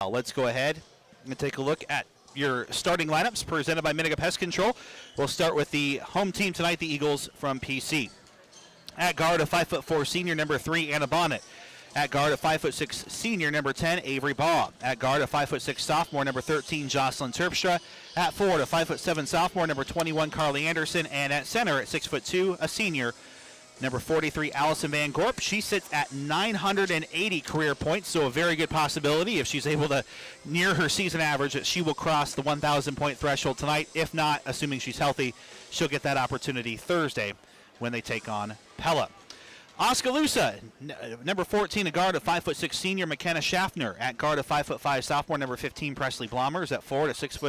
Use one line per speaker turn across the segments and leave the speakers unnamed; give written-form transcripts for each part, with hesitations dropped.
Let's go ahead and take a look at your starting lineups presented by Minnetonka Pest Control. We'll start with the home team tonight, the Eagles from PC. At guard, a 5'4" senior, number 3, Anna Bonnet. At guard, a 5'6" senior, number 10, Avery Baugh. At guard, a 5'6" sophomore, number 13, Jocelyn Terpstra. At forward, a 5'7" sophomore, number 21, Carly Anderson. And at center, at 6'2", a senior, number 43, Allison Van Gorp. She sits at 980 career points, so a very good possibility if she's able to near her season average that she will cross the 1,000-point threshold tonight. If not, assuming she's healthy, she'll get that opportunity Thursday when they take on Pella. Oskaloosa, number 14, a guard, a 5'6" senior, McKenna Schaffner. At guard, a 5'5" sophomore, number 15, Presley Blommers. At forward, a 6'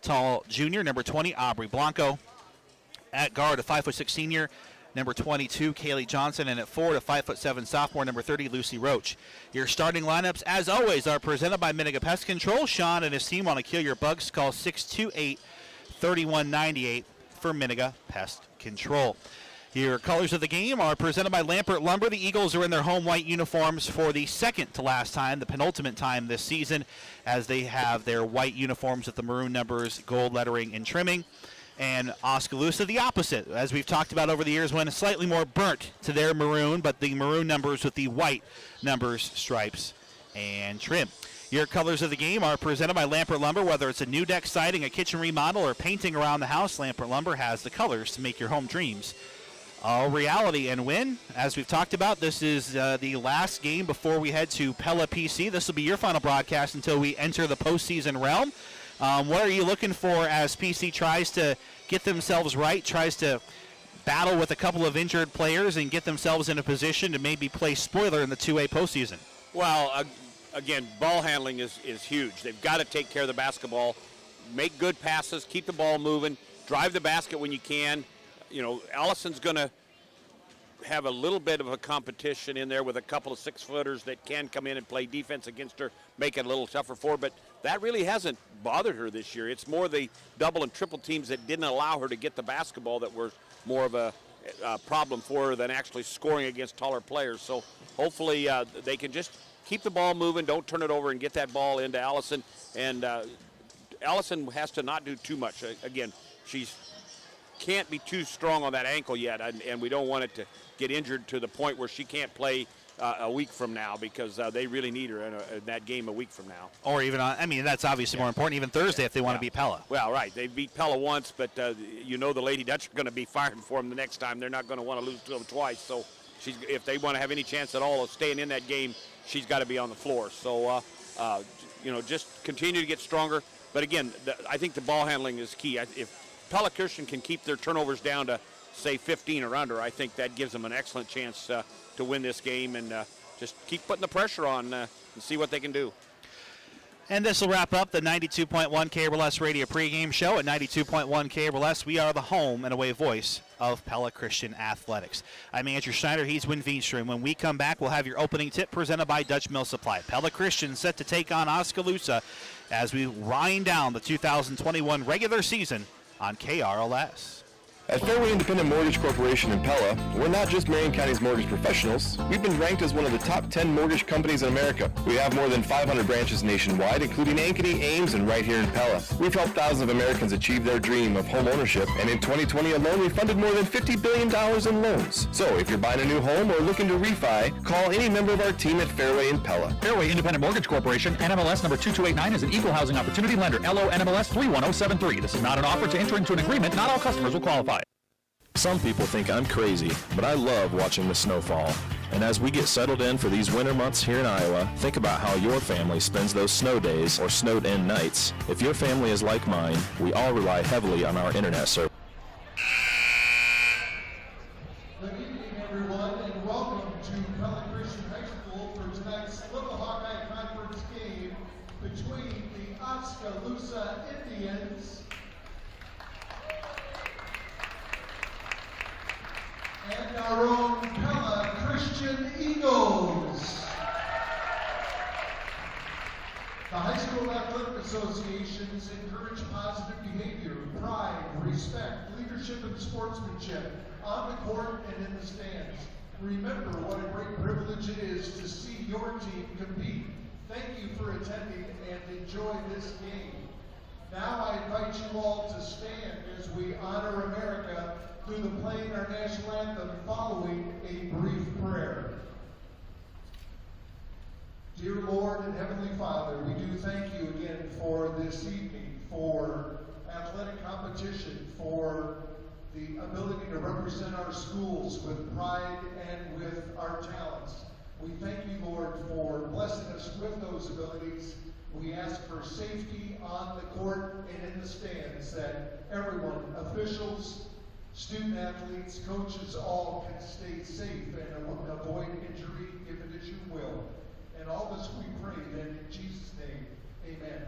tall junior, number 20, Aubrey Blanco. At guard, a 5'6" senior, number 22, Kaylee Johnson. And at forward, a 5'7" sophomore, number 30, Lucy Roach. Your starting lineups, as always, are presented by Minnetonka Pest Control. Sean and his team want to kill your bugs. Call 628-3198 for Minnetonka Pest Control. Your colors of the game are presented by Lampert Lumber. The Eagles are in their home white uniforms for the second to last time, the penultimate time this season, as they have their white uniforms with the maroon numbers, gold lettering, and trimming. And Oskaloosa, the opposite, as we've talked about over the years, went slightly more burnt to their maroon, but the maroon numbers with the white numbers, stripes, and trim. Your colors of the game are presented by Lampert Lumber. Whether it's a new deck siding, a kitchen remodel, or painting around the house, Lampert Lumber has the colors to make your home dreams a reality and win. As we've talked about, this is the last game before we head to Pella PC. This will be your final broadcast until we enter the postseason realm. What are you looking for as PC tries to get themselves right, tries to battle with a couple of injured players and get themselves in a position to maybe play spoiler in the 2A postseason?
Well, again, ball handling is huge. They've got to take care of the basketball, make good passes, keep the ball moving, drive the basket when you can. You know, Allison's going to have a little bit of a competition in there with a couple of 6-footers that can come in and play defense against her, make it a little tougher for her. But that really hasn't bothered her this year. It's more the double and triple teams that didn't allow her to get the basketball that were more of a problem for her than actually scoring against taller players. So hopefully they can just keep the ball moving, don't turn it over, and get that ball into Allison. And Allison has to not do too much. Again, she's can't be too strong on that ankle yet, and we don't want it to get injured to the point where she can't play a week from now, because they really need her in that game a week from now.
Or even, I mean, that's obviously more important, even Thursday if they want to beat Pella.
Well, right. They beat Pella once, but you know the Lady Dutch are going to be firing for them the next time. They're not going to want to lose to them twice. So if they want to have any chance at all of staying in that game, she's got to be on the floor. So, you know, just continue to get stronger. But again, I think the ball handling is key. If Pella Christian can keep their turnovers down to, say, 15 or under, I think that gives them an excellent chance to win this game, and just keep putting the pressure on and see what they can do.
And this will wrap up the 92.1 KRLS Radio pregame show. At 92.1 KRLS, we are the home and away voice of Pella Christian Athletics. I'm Andrew Schneider. He's Win Veenstra. When we come back, we'll have your opening tip presented by Dutch Mill Supply. Pella Christian set to take on Oskaloosa as we wind down the 2021 regular season on KRLS.
At Fairway Independent Mortgage Corporation in Pella, we're not just Marion County's mortgage professionals. We've been ranked as one of the top 10 mortgage companies in America. We have more than 500 branches nationwide, including Ankeny, Ames, and right here in Pella. We've helped thousands of Americans achieve their dream of home ownership, and in 2020 alone, we funded more than $50 billion in loans. So if you're buying a new home or looking to refi, call any member of our team at Fairway in Pella.
Fairway Independent Mortgage Corporation, NMLS number 2289, is an equal housing opportunity lender. LO NMLS 31073. This is not an offer to enter into an agreement. Not all customers will qualify.
Some people think I'm crazy, but I love watching the snowfall. And as we get settled in for these winter months here in Iowa, think about how your family spends those snow days or snowed-in nights. If your family is like mine, we all rely heavily on our internet service.
Good evening, everyone, and welcome to Pella Christian High School for tonight's Little Hawkeye Conference game between the Oskaloosa Indians and our own Pella Christian Eagles. The High School Athletic Associations encourage positive behavior, pride, respect, leadership, and sportsmanship on the court and in the stands. Remember what a great privilege it is to see your team compete. Thank you for attending and enjoy this game. Now I invite you all to stand as we honor America through the playing our national anthem following a brief prayer. Dear Lord and Heavenly Father, we do thank you again for this evening, for athletic competition, for the ability to represent our schools with pride and with our talents. We thank you, Lord, for blessing us with those abilities. We ask for safety on the court and in the stands, that everyone, officials, student athletes, coaches, all can stay safe and avoid injury, if it is your will. And all this we pray then in Jesus' name, amen.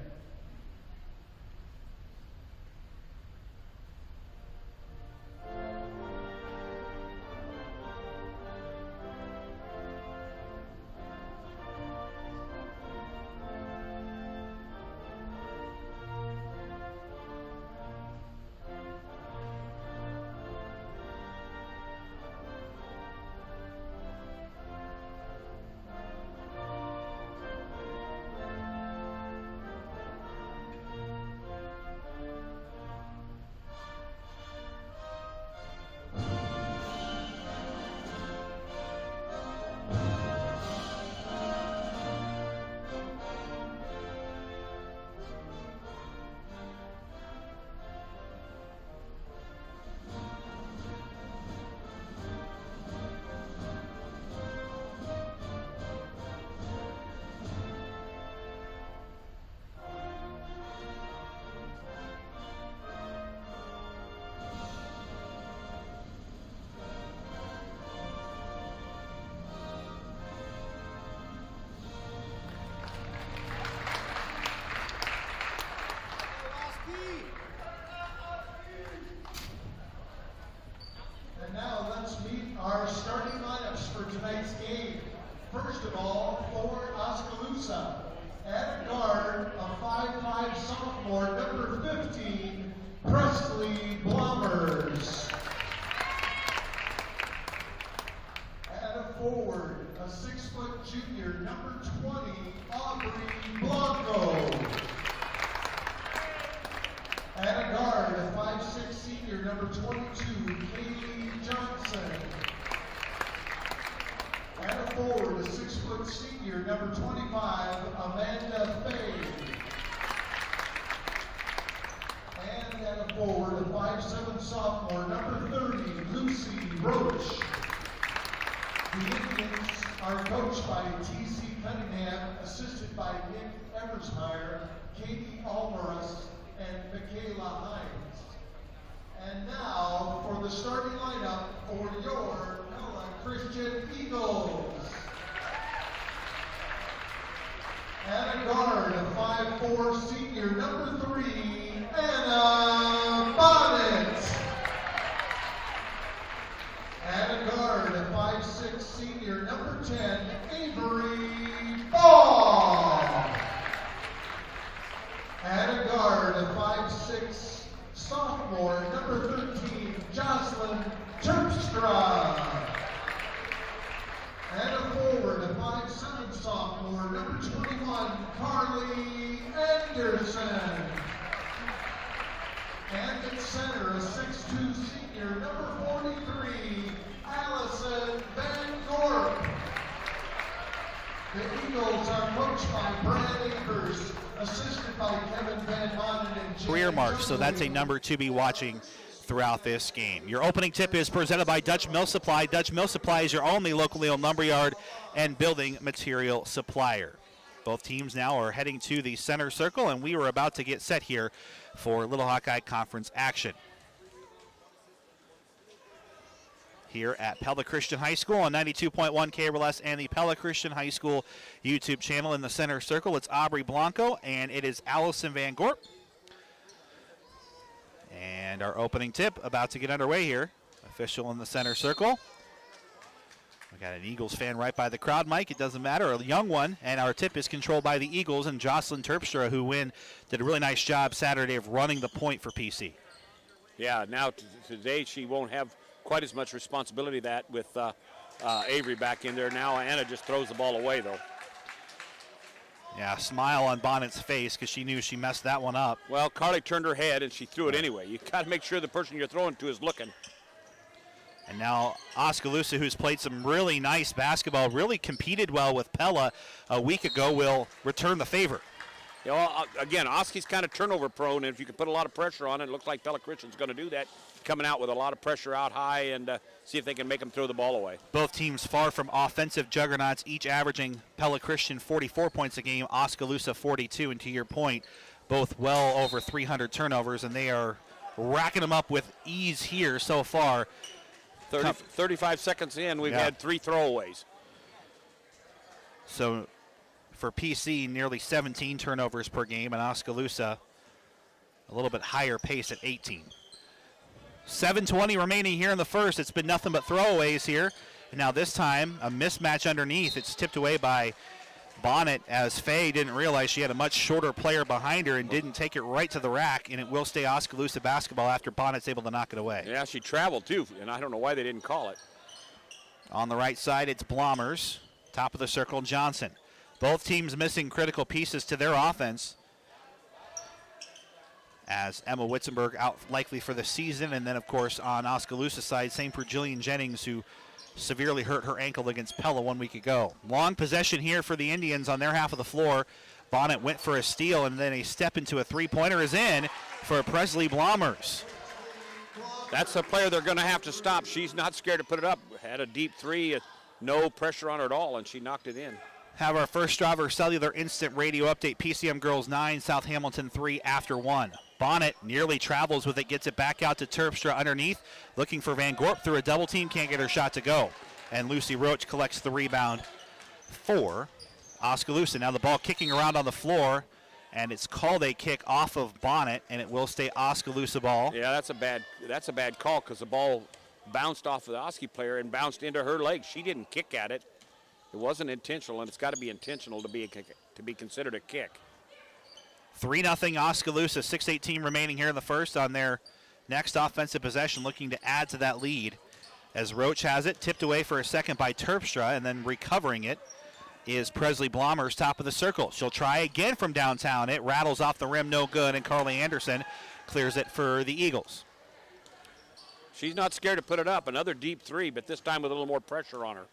And now let's meet our starting lineups for tonight's game. First of all, for Oskaloosa, at guard, a 5'5" sophomore, number 15, Presley Blommers. At a forward, a 6-foot junior, number 20, Aubrey Blanco. At a guard, a 5'6" senior, number 22, Kaylee Johnson. At a forward, a 6-foot senior, number 25, Amanda Fay. And at a forward, a 5'7" sophomore, number 30, Lucy Roach. The Indians are coached by T.C. Cunningham, assisted by Nick Eversmeyer, Katie Alvarez, and Michaela Hines. And now for the starting lineup for your Pella Christian Eagles. At a guard, a 5'4" senior, number 3, Anna Bonnet. At a guard, a 5'6" senior, number 10, Avery Ball. At a guard, a 5'6" sophomore, number 13, Jocelyn Terpstra. And a forward, a 5'7" sophomore, number 21, Carly Anderson. And at center, a 6'2" senior, number 43, Allison Van Gorp. The Eagles are coached by Brad Akers, assisted by Kevin Van Monen and James
Career mark, so that's a number to be watching throughout this game. Your opening tip is presented by Dutch Mill Supply. Dutch Mill Supply is your only locally owned lumberyard and building material supplier. Both teams now are heading to the center circle, and we are about to get set here for Little Hawkeye Conference action. Here at Pella Christian High School on 92.1 KRLS and the Pella Christian High School YouTube channel. In the center circle, it's Aubrey Blanco, and it is Allison Van Gorp. And our opening tip about to get underway here. Official in the center circle. We got an Eagles fan right by the crowd mic. It doesn't matter, a young one. And our tip is controlled by the Eagles and Jocelyn Terpstra, who did a really nice job Saturday of running the point for PC.
Yeah, now today she won't have quite as much responsibility that with Avery back in there. Now Anna just throws the ball away, though.
Yeah, smile on Bonnet's face because she knew she messed that one up.
Well, Carly turned her head and she threw it anyway. You got to make sure the person you're throwing to is looking.
And now Oskaloosa, who's played some really nice basketball, really competed well with Pella a week ago, will return the favor.
You know, again, Oski's kind of turnover prone, and if you can put a lot of pressure on it, it looks like Pella Christian's going to do that, coming out with a lot of pressure out high and see if they can make them throw the ball away.
Both teams far from offensive juggernauts, each averaging Pella Christian 44 points a game, Oskaloosa 42, and to your point, both well over 300 turnovers, and they are racking them up with ease here so far.
35 seconds in, we've had 3 throwaways.
So for PC, nearly 17 turnovers per game, and Oskaloosa a little bit higher pace at 18. 7:20 remaining here in the first. It's been nothing but throwaways here. And now this time, a mismatch underneath. It's tipped away by Bonnet as Faye didn't realize she had a much shorter player behind her and didn't take it right to the rack, and it will stay Oskaloosa basketball after Bonnet's able to knock it away.
Yeah, she traveled too, and I don't know why they didn't call it.
On the right side, it's Blommers. Top of the circle, Johnson. Both teams missing critical pieces to their offense, as Emma Witzenberg out likely for the season. And then, of course, on Oskaloosa side, same for Jillian Jennings, who severely hurt her ankle against Pella 1 week ago. Long possession here for the Indians on their half of the floor. Bonnet went for a steal, and then a step into a three-pointer is in for Presley Blommers.
That's the player they're going to have to stop. She's not scared to put it up. Had a deep three, no pressure on her at all, and she knocked it in.
Have our first driver cellular instant radio update. PCM Girls 9, South Hamilton 3 after 1. Bonnet nearly travels with it, gets it back out to Terpstra underneath, looking for Van Gorp through a double team, can't get her shot to go. And Lucy Roach collects the rebound for Oskaloosa. Now the ball kicking around on the floor, and it's called a kick off of Bonnet, and it will stay Oskaloosa ball.
Yeah, that's a bad call because the ball bounced off of the Oski player and bounced into her leg. She didn't kick at it. It wasn't intentional, and it's got to be intentional to be considered a kick.
3-0 Oskaloosa, 6:18 remaining here in the first on their next offensive possession, looking to add to that lead. As Roach has it, tipped away for a second by Terpstra, and then recovering it is Presley Blommers, top of the circle. She'll try again from downtown. It rattles off the rim, no good, and Carly Anderson clears it for the Eagles.
She's not scared to put it up. Another deep three, but this time with a little more pressure on her.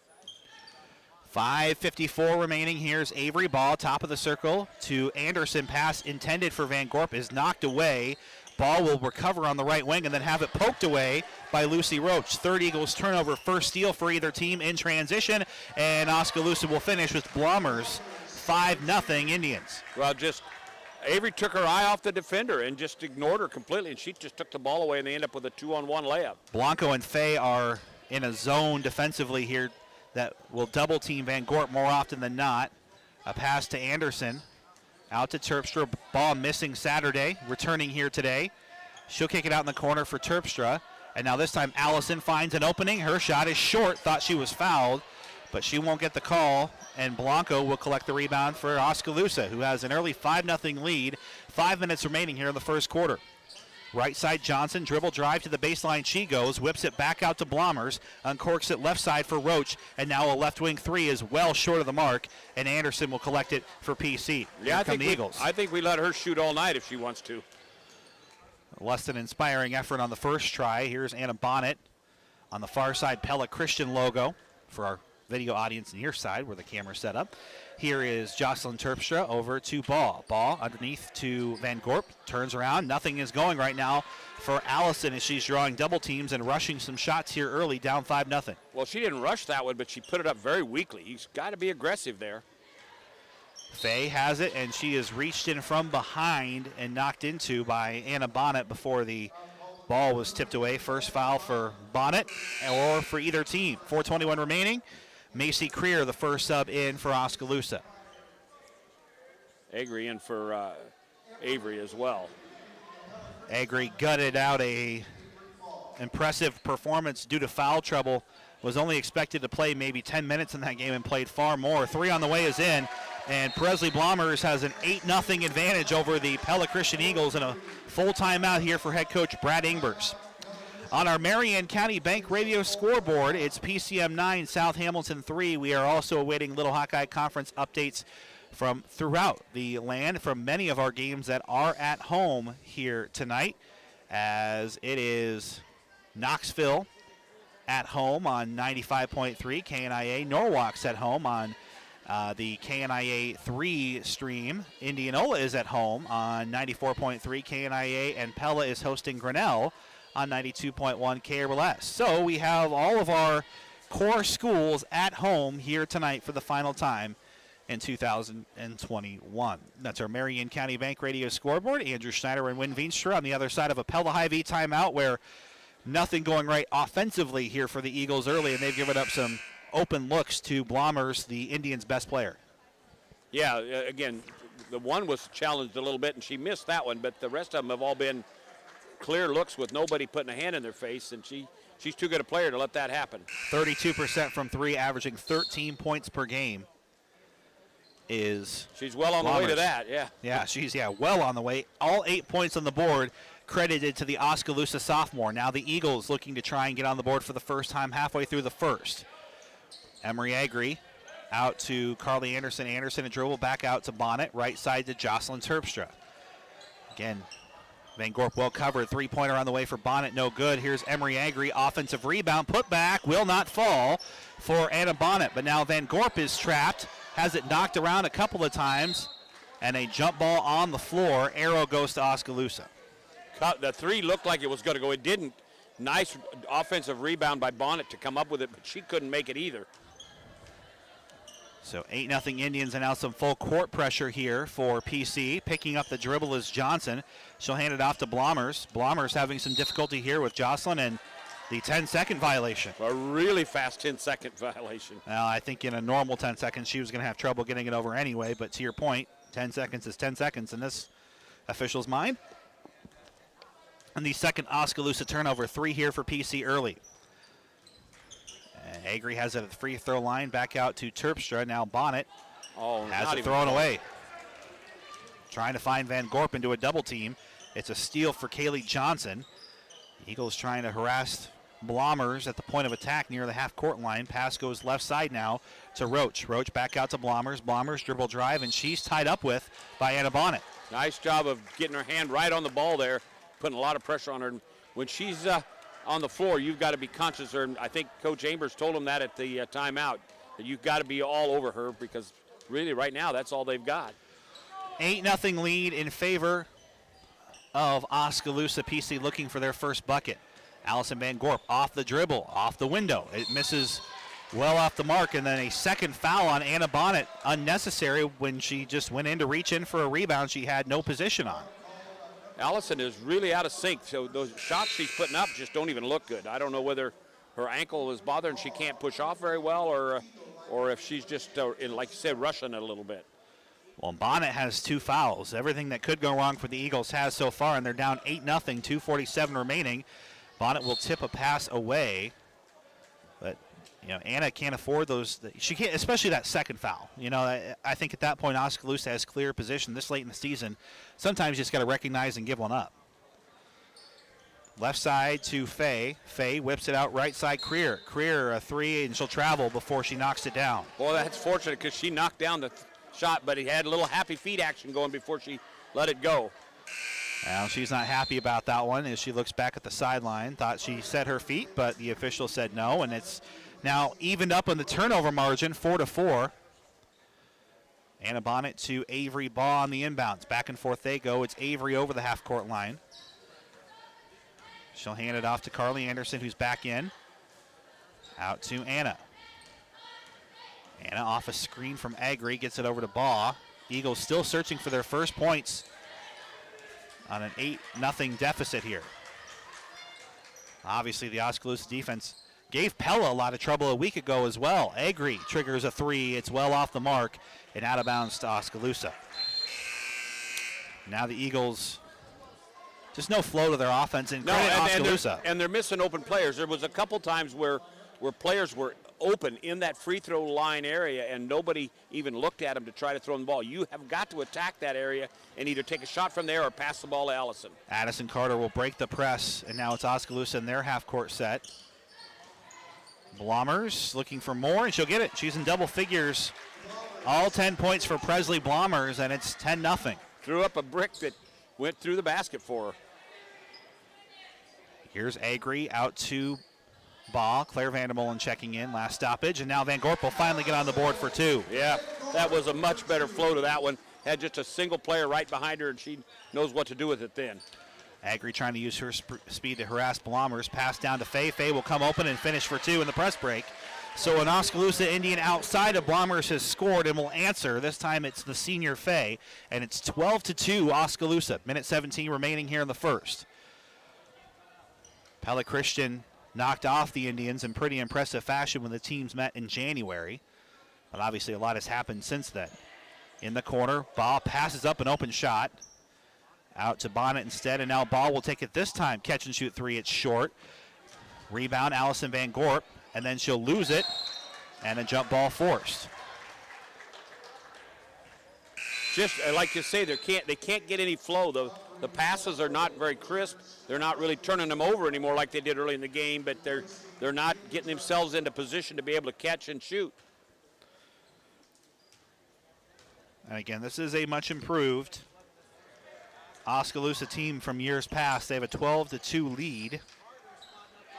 5:54 remaining. Here's Avery, ball top of the circle to Anderson. Pass intended for Van Gorp is knocked away. Ball will recover on the right wing and then have it poked away by Lucy Roach. Third Eagles turnover, first steal for either team in transition, and Oskaloosa will finish with Blommers. 5-0 Indians.
Well, just Avery took her eye off the defender and just ignored her completely, and she just took the ball away, and they end up with a 2-on-1 layup.
Blanco and Faye are in a zone defensively here that will double team Van Gorp more often than not. A pass to Anderson. Out to Terpstra. Ball missing Saturday. Returning here today. She'll kick it out in the corner for Terpstra. And now this time Allison finds an opening. Her shot is short. Thought she was fouled, but she won't get the call. And Blanco will collect the rebound for Oskaloosa, who has an early 5-0 lead. 5 minutes remaining here in the first quarter. Right side Johnson, dribble drive to the baseline. She goes, whips it back out to Blommers, uncorks it left side for Roach, and now a left wing three is well short of the mark, and Anderson will collect it for PC.
Yeah,
Here come the Eagles.
I think we let her shoot all night if she wants to.
Less than inspiring effort on the first try. Here's Anna Bonnet on the far side, Pella Christian logo for our video audience near side where the camera's set up. Here is Jocelyn Terpstra over to Ball. Ball underneath to Van Gorp. Turns around. Nothing is going right now for Allison as she's drawing double teams and rushing some shots here early, down 5-0.
Well, she didn't rush that one, but she put it up very weakly. He's got to be aggressive there.
Faye has it, and she is reached in from behind and knocked into by Anna Bonnet before the ball was tipped away. First foul for Bonnet or for either team. 4:21 remaining. Macy Creer, the first sub in for Oskaloosa.
Agri in for Avery as well.
Agri gutted out a impressive performance due to foul trouble. Was only expected to play maybe 10 minutes in that game and played far more. Three on the way is in, and Presley Blommers has an 8-0 advantage over the Pella Christian Eagles and a full timeout here for head coach Brad Ingbers. On our Marion County Bank Radio scoreboard, it's PCM 9, South Hamilton 3. We are also awaiting Little Hawkeye Conference updates from throughout the land, from many of our games that are at home here tonight, as it is Knoxville at home on 95.3 KNIA. Norwalk's at home on the KNIA 3 stream. Indianola is at home on 94.3 KNIA, and Pella is hosting Grinnell on 92.1 KRLS. So we have all of our core schools at home here tonight for the final time in 2021. That's our Marion County Bank Radio scoreboard. Andrew Schneider and Wynn Veenstra on the other side of a Pella Hy-Vee timeout, where nothing going right offensively here for the Eagles early, and they've given up some open looks to Blommers, the Indians' best player.
Yeah, again, the one was challenged a little bit, and she missed that one, but the rest of them have all been clear looks with nobody putting a hand in their face, and she's too good a player to let that happen.
32% from three, averaging 13 points per game.
She's well on the way to that, yeah.
Yeah, she's well on the way. All 8 points on the board credited to the Oskaloosa sophomore. Now the Eagles looking to try and get on the board for the first time halfway through the first. Emery Agri out to Carly Anderson. Anderson a dribble back out to Bonnet. Right side to Jocelyn Terpstra. Again, Van Gorp well covered. Three-pointer on the way for Bonnet. No good. Here's Emery Agri. Offensive rebound. Put back. Will not fall for Anna Bonnet. But now Van Gorp is trapped. Has it knocked around a couple of times. And a jump ball on the floor. Arrow goes to Oskaloosa.
The three looked like it was going to go. It didn't. Nice offensive rebound by Bonnet to come up with it, but she couldn't make it either.
So 8-0 Indians, and now some full court pressure here for PC. Picking up the dribble is Johnson. She'll hand it off to Blommers. Blommers having some difficulty here with Jocelyn and the 10-second violation.
A really fast 10-second violation.
Well, I think in a normal 10 seconds she was going to have trouble getting it over anyway, but to your point, 10 seconds is 10 seconds in this official's mind. And the second Oskaloosa turnover, 3 here for PC early. Agri has it at the free throw line, back out to Terpstra. Now Bonnet has it thrown away. Trying to find Van Gorp into a double team. It's a steal for Kaylee Johnson. Eagles trying to harass Blommers at the point of attack near the half-court line. Pass goes left side now to Roach. Roach back out to Blommers. Blommers dribble drive, and she's tied up with by Anna Bonnet.
Nice job of getting her hand right on the ball there, putting a lot of pressure on her. When she's on the floor, you've got to be conscious. I think Coach Chambers told him that at the timeout, that you've got to be all over her, because really right now that's all they've got.
8-0 lead in favor of Oskaloosa. PC looking for their first bucket. Allison Van Gorp off the dribble, off the window. It misses well off the mark, and then a second foul on Anna Bonnet, unnecessary when she just went in to reach in for a rebound she had no position on.
Allison is really out of sync, so those shots she's putting up just don't even look good. I don't know whether her ankle is bothering, she can't push off very well, or if she's just, like you said, rushing it a little bit.
Well, Bonnet has 2 fouls. Everything that could go wrong for the Eagles has so far, and they're down 8-0, 2:47 remaining. Bonnet will tip a pass away, but Anna can't afford those. She can't, especially that second foul. I think at that point Oskaloosa has clear position this late in the season. Sometimes you just got to recognize and give one up. Left side to Faye. Faye whips it out right side. Creer a 3, and she'll travel before she knocks it down.
Boy, that's fortunate, because she knocked down the shot, but he had a little happy feet action going before she let it go.
Now she's not happy about that one as she looks back at the sideline. Thought she set her feet, but the official said no, and it's now evened up on the turnover margin, 4-4. Anna Bonnet to Avery Baugh on the inbounds. Back and forth they go. It's Avery over the half-court line. She'll hand it off to Carly Anderson, who's back in. Out to Anna. Anna off a screen from Agri, gets it over to Baugh. Eagles still searching for their first points on an 8-0 deficit here. Obviously, the Oskaloosa defense gave Pella a lot of trouble a week ago as well. Agri triggers a 3. It's well off the mark and out of bounds to Oskaloosa. Now the Eagles, just no flow to their offense, and credit Oskaloosa.
And they're missing open players. There was a couple times where players were open in that free throw line area, and nobody even looked at them to try to throw the ball. You have got to attack that area and either take a shot from there or pass the ball to Allison.
Addison Carter will break the press, and now it's Oskaloosa in their half-court set. Blommers looking for more, and she'll get it. She's in double figures All 10 points for Presley Blommers, and it's 10-0.
Threw up a brick that went through the basket for her.
Here's Agri out to Ball. Claire Vandermolen checking in, last stoppage, and now Van Gorp will finally get on the board for 2.
Yeah, that was a much better flow to that one. Had just a single player right behind her, and she knows what to do with it then.
Agri trying to use her speed to harass Blommers. Pass down to Faye. Faye will come open and finish for 2 in the press break. So an Oskaloosa Indian outside of Blommers has scored and will answer. This time it's the senior Faye, and it's 12-2 Oskaloosa. Minute 17 remaining here in the first. Pella Christian knocked off the Indians in pretty impressive fashion when the teams met in January. But obviously a lot has happened since then. In the corner, Ball passes up an open shot. Out to Bonnet instead, and now Ball will take it this time. Catch and shoot 3, it's short. Rebound, Allison Van Gorp, and then she'll lose it, and a jump ball forced.
Just like you say, they can't get any flow. The passes are not very crisp. They're not really turning them over anymore like they did early in the game, but they're not getting themselves into position to be able to catch and shoot.
And again, this is a much improved Oskaloosa team from years past. They have a 12-2 lead.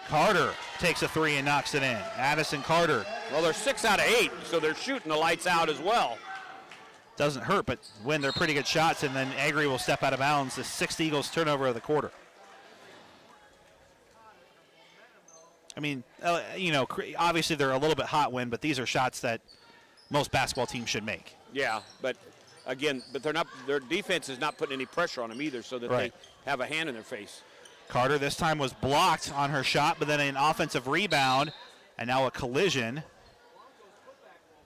Carter takes a 3 and knocks it in. Addison Carter.
Well, they're 6 out of 8, so they're shooting the lights out as well.
Doesn't hurt, but when they're pretty good shots, and then Agri will step out of bounds. The 6th Eagles turnover of the quarter. I mean, obviously they're a little bit hot wind, but these are shots that most basketball teams should make.
Yeah, but again, they're not. Their defense is not putting any pressure on them either, so that
Right.
they have a hand in their face.
Carter this time was blocked on her shot, but then an offensive rebound, and now a collision.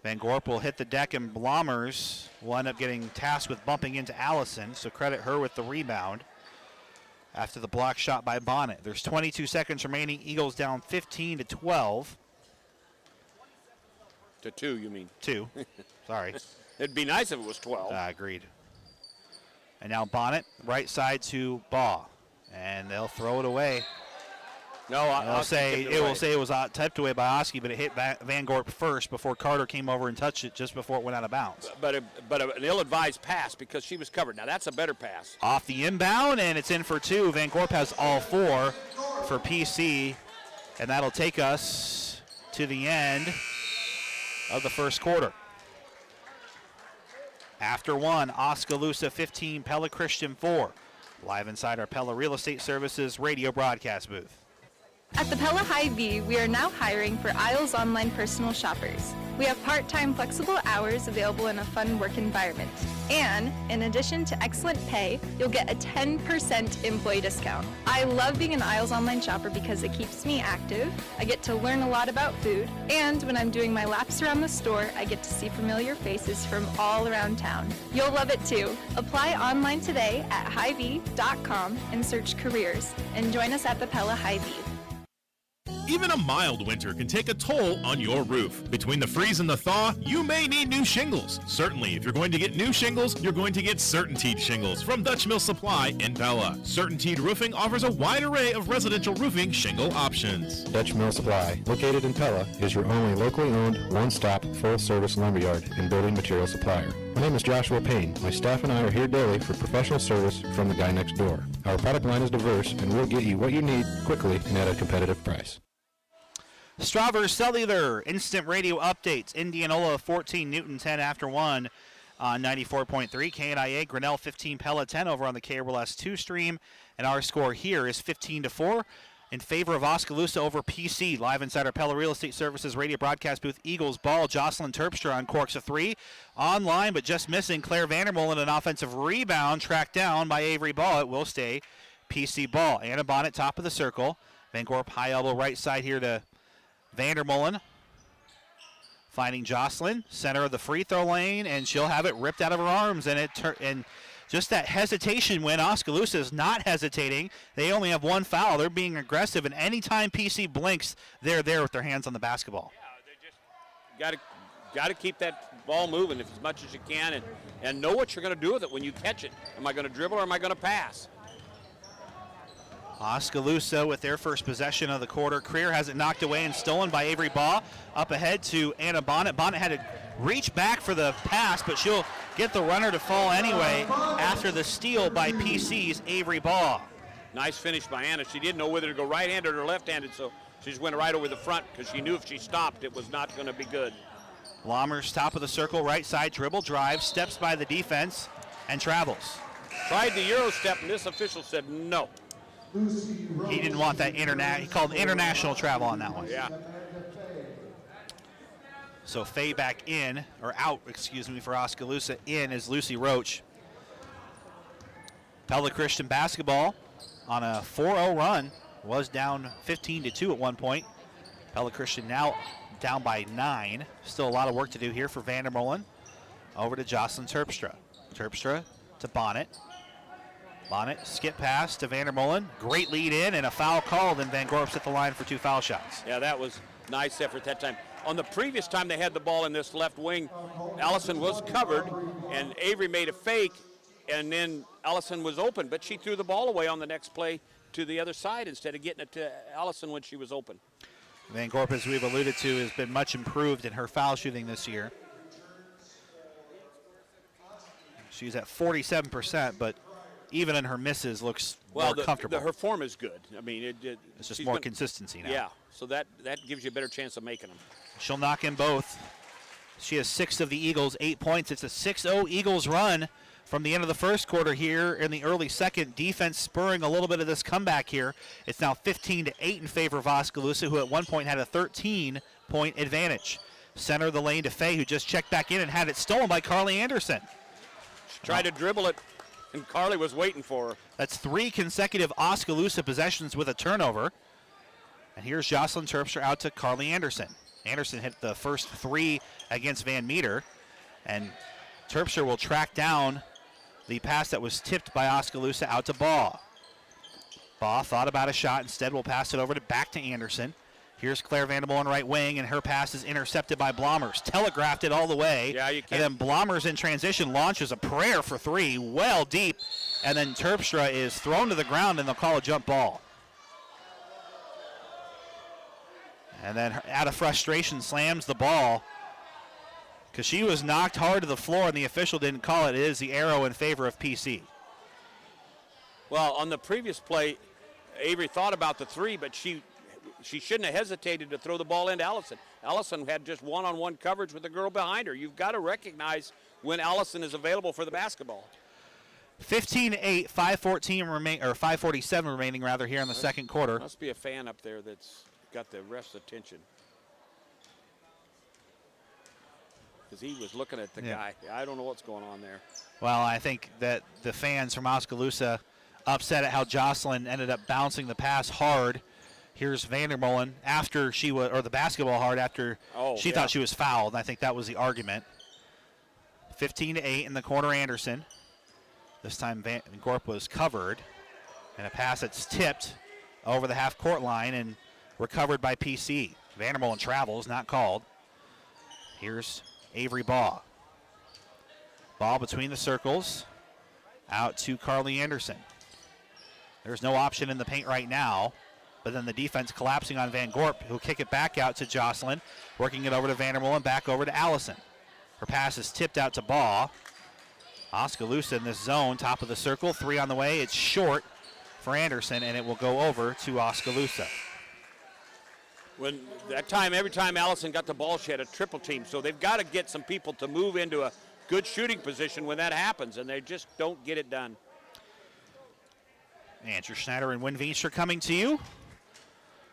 Van Gorp will hit the deck, and Blommers will end up getting tasked with bumping into Allison, so credit her with the rebound after the block shot by Bonnet. There's 22 seconds remaining. Eagles down 15-12.
To 2, you mean?
2. Sorry.
It'd be nice if it was 12.
Agreed. And now Bonnet, right side to Baugh. And they'll throw it away.
No,
They'll say it was tipped away by Oski, but it hit Van Gorp first before Carter came over and touched it just before it went out of bounds.
But an ill-advised pass because she was covered. Now that's a better pass.
Off the inbound, and it's in for 2. Van Gorp has all 4 for PC, and that'll take us to the end of the first quarter. After 1, Oskaloosa 15, Pella Christian 4. Live inside our Pella Real Estate Services radio broadcast booth.
At the Pella Hy-Vee, we are now hiring for Isles Online personal shoppers. We have part-time flexible hours available in a fun work environment. And in addition to excellent pay, you'll get a 10% employee discount. I love being an Isles Online shopper because it keeps me active, I get to learn a lot about food, and when I'm doing my laps around the store, I get to see familiar faces from all around town. You'll love it too. Apply online today at Hy-Vee.com and search careers, and join us at the Pella Hy-Vee.
Even a mild winter can take a toll on your roof. Between the freeze and the thaw, you may need new shingles. Certainly, if you're going to get new shingles, you're going to get CertainTeed shingles from Dutch Mill Supply in Pella. CertainTeed Roofing offers a wide array of residential roofing shingle options.
Dutch Mill Supply, located in Pella, is your only locally owned, one-stop, full-service lumberyard and building material supplier. My name is Joshua Payne. My staff and I are here daily for professional service from the guy next door. Our product line is diverse, and we'll get you what you need quickly and at a competitive price.
Strawver Cellular Instant Radio Updates. Indianola 14, Newton 10 after 1 on 94.3. KNIA, Grinnell 15, Pella 10 over on the KRLS 2 stream. And our score here is 15-4 in favor of Oskaloosa over PC. Live inside our Pella Real Estate Services radio broadcast booth. Eagles ball. Jocelyn Terpstra on corks a 3. Online, but just missing. Claire Vandermolen, an offensive rebound tracked down by Avery Ball. It will stay PC ball. Anna Bonnet, top of the circle. Van Gorp, high elbow right side here to Vandermolen, finding Jocelyn, center of the free throw lane, and she'll have it ripped out of her arms. And just that hesitation when Oskaloosa is not hesitating. They only have 1 foul. They're being aggressive, and anytime PC blinks, they're there with their hands on the basketball.
Yeah, they just got to keep that ball moving as much as you can, and know what you're going to do with it when you catch it. Am I going to dribble or am I going to pass?
Oskaloosa with their first possession of the quarter. Creer has it knocked away and stolen by Avery Baugh. Up ahead to Anna Bonnet. Bonnet had a reach back for the pass, but she'll get the runner to fall anyway after the steal by PC's Avery Baugh.
Nice finish by Anna. She didn't know whether to go right-handed or left-handed, so she just went right over the front because she knew if she stopped, it was not going to be good.
Blomers, top of the circle, right side, dribble, drive, steps by the defense, and travels.
Tried the Euro step, and this official said no.
He didn't want that he called international travel on that one.
Yeah.
So Faye back in, or out, excuse me, for Oskaloosa. In is Lucy Roach. Pella Christian basketball on a 4-0 run. Was down 15-2 at one point. Pella Christian now down by 9. Still a lot of work to do here for Vandermolen. Over to Jocelyn Terpstra. Terpstra to Bonnet. Bonnet skip pass to Vandermolen. Great lead in and a foul called, and Van Gorp's at the line for 2 foul shots.
Yeah, that was nice effort that time. On the previous time they had the ball in this left wing, Allison was covered, and Avery made a fake, and then Allison was open, but she threw the ball away on the next play to the other side instead of getting it to Allison when she was open.
Van Gorp, as we've alluded to, has been much improved in her foul shooting this year. She's at 47%, but even in her misses looks more comfortable.
Her form is good. I mean,
it's just more consistency now.
Yeah, so that gives you a better chance of making them.
She'll knock in both. She has 6 of the Eagles, 8 points. It's a 6-0 Eagles run from the end of the first quarter here in the early second. Defense spurring a little bit of this comeback here. It's now 15-8 in favor of Oskaloosa, who at one point had a 13-point advantage. Center of the lane to Faye, who just checked back in and had it stolen by Carly Anderson.
She tried to dribble it, and Carly was waiting for her.
That's 3 consecutive Oskaloosa possessions with a turnover. And here's Jocelyn Terpstra out to Carly Anderson. Anderson hit the first 3 against Van Meter, and Terpstra will track down the pass that was tipped by Oskaloosa out to Baugh. Baugh thought about a shot. Instead, will pass it over back to Anderson. Here's Claire Vandermolen right wing, and her pass is intercepted by Blomers. Telegraphed it all the way.
Yeah, you can't.
And then Blomers in transition launches a prayer for 3, well deep. And then Terpstra is thrown to the ground, and they'll call a jump ball. And then out of frustration slams the ball because she was knocked hard to the floor, and the official didn't call it. It is the arrow in favor of PC.
Well, on the previous play, Avery thought about the 3, but she shouldn't have hesitated to throw the ball into Allison. Allison had just one-on-one coverage with the girl behind her. You've got to recognize when Allison is available for the basketball.
15-8, 5:47 remaining rather here in the second quarter.
Must be a fan up there that's got the ref's attention. Because he was looking at the guy. I don't know what's going on there.
Well, I think that the fans from Oskaloosa upset at how Jocelyn ended up bouncing the pass hard. Here's Vandermolen after she was, or the basketball hard after she thought she was fouled. I think that was the argument. 15-8 in the corner, Anderson. This time Van Gorp was covered, and a pass that's tipped over the half-court line and recovered by PC. Vandermolen travels, not called. Here's Avery Baugh. Ball between the circles, out to Carly Anderson. There's no option in the paint right now, but then the defense collapsing on Van Gorp, who'll kick it back out to Jocelyn, working it over to Vandermolen, back over to Allison. Her pass is tipped out to Baugh. Oskaloosa in this zone, top of the circle, 3 on the way. It's short for Anderson, and it will go over to Oskaloosa.
When that time, every time Allison got the ball, she had a triple team. So they've got to get some people to move into a good shooting position when that happens, and they just don't get it done.
Andrew Schneider and Win Veenstra coming to you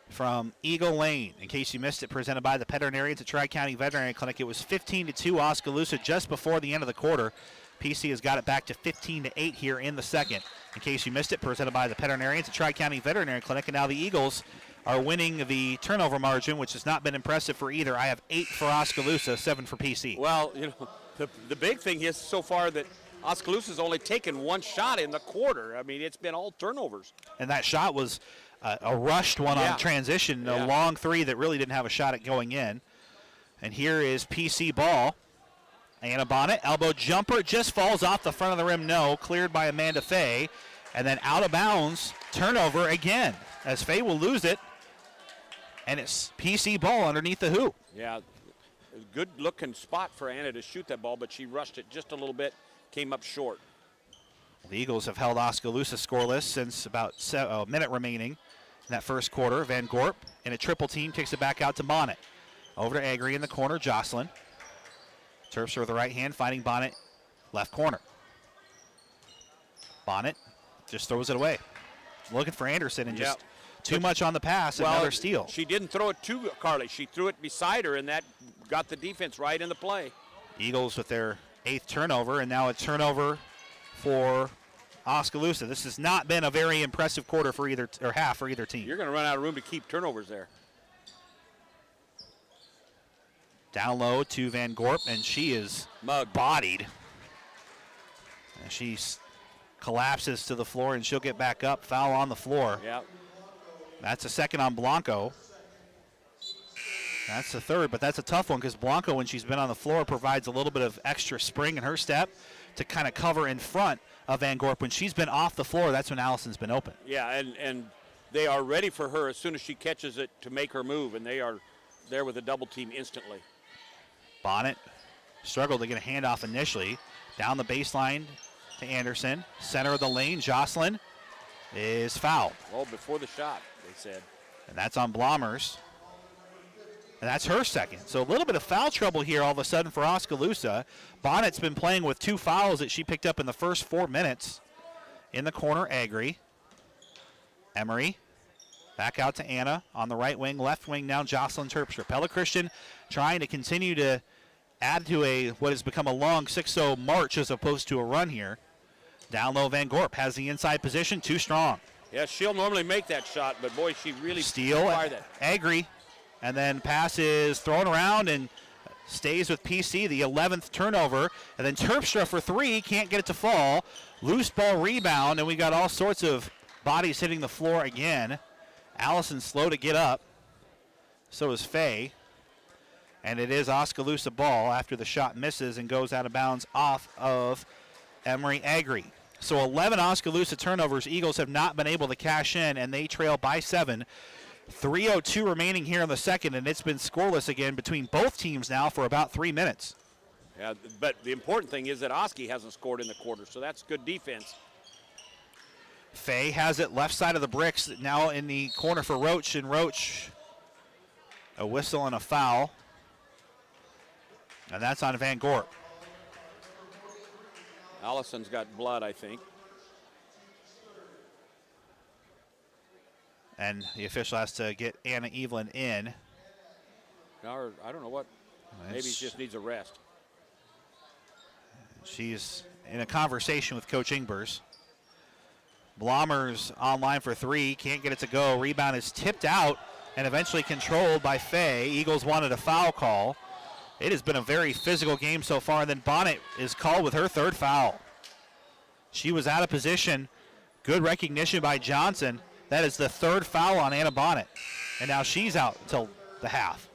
from Eagle Lane. In case you missed it, presented by the Veterinarians at Tri-County Veterinary Clinic. It was 15-2 Oskaloosa just before the end of the quarter. PC has got it back to 15-8 here in the second. In case you missed it, presented by the Veterinarians at Tri-County Veterinary Clinic. And now the Eagles are winning the turnover margin, which has not been impressive for either. I have 8 for Oskaloosa, 7 for PC.
Well, you know, the big thing is so far that Oskaloosa's only taken 1 shot in the quarter. I mean, it's been all turnovers.
And that shot was a rushed one on transition, a long 3 that really didn't have a shot at going in. And here is PC ball. Anna Bonnet, elbow jumper, just falls off the front of the rim. No, cleared by Amanda Faye. And then out of bounds, turnover again, as Faye will lose it. And it's PC ball underneath the hoop.
Yeah, It was a good-looking spot for Anna to shoot that ball, but she rushed it just a little bit, came up short.
The Eagles have held Oskaloosa scoreless since about a minute remaining in that first quarter. Van Gorp in a triple team kicks it back out to Bonnet. Over to Agri in the corner, Jocelyn. Terpstra with the right hand, finding Bonnet left corner. Bonnet just throws it away. Looking for Anderson and just too much on the pass. Another steal.
She didn't throw it to Carly. She threw it beside her, and that got the defense right in the play.
Eagles with their 8th turnover, and now a turnover for Oskaloosa. This has not been a very impressive quarter for either, or half for either team.
You're going to run out of room to keep turnovers there.
Down low to Van Gorp, and she is bodied. And she collapses to the floor, and she'll get back up. Foul on the floor.
Yeah.
That's a second on Blanco. That's the third, but that's a tough one because Blanco, when she's been on the floor, provides a little bit of extra spring in her step to kind of cover in front of Van Gorp. When she's been off the floor, that's when Allison's been open.
Yeah, and they are ready for her as soon as she catches it to make her move, and they are there with a double team instantly.
Bonnet struggled to get a handoff initially. Down the baseline to Anderson. Center of the lane, Jocelyn is fouled.
Oh, before the shot, they said.
And that's on Blomers. And that's her second. So a little bit of foul trouble here all of a sudden for Oskaloosa. Bonnet's been playing with 2 fouls that she picked up in the first 4 minutes. In the corner, Agri. Emery. Back out to Anna on the right wing. Left wing now, Jocelyn Terpstra. Pella Christian trying to continue to add to what has become a long 6-0 march as opposed to a run here. Down low, Van Gorp has the inside position, too strong.
Yeah, she'll normally make that shot, but boy, she really
steal. Agri, and then pass is thrown around and stays with PC, the 11th turnover. And then Terpstra for 3, can't get it to fall. Loose ball rebound, and we got all sorts of bodies hitting the floor again. Allison slow to get up. So is Faye. And it is Oskaloosa ball after the shot misses and goes out of bounds off of Emery Agri. So 11 Oskaloosa turnovers. Eagles have not been able to cash in, and they trail by 7. 3:02 remaining here in the second, and it's been scoreless again between both teams now for about 3 minutes.
Yeah, but the important thing is that Oski hasn't scored in the quarter, so that's good defense.
Faye has it left side of the bricks, now in the corner for Roach, and Roach, a whistle and a foul. And that's on Van Gorp.
Allison's got blood, I think.
And the official has to get Anna Evelyn in.
Or, I don't know what. Maybe he just needs a rest.
She's in a conversation with Coach Ingbers. Blomers online for 3, can't get it to go. Rebound is tipped out and eventually controlled by Faye. Eagles wanted a foul call. It has been a very physical game so far, and then Bonnet is called with her 3rd foul. She was out of position. Good recognition by Johnson. That is the 3rd foul on Anna Bonnet, and now she's out until the half.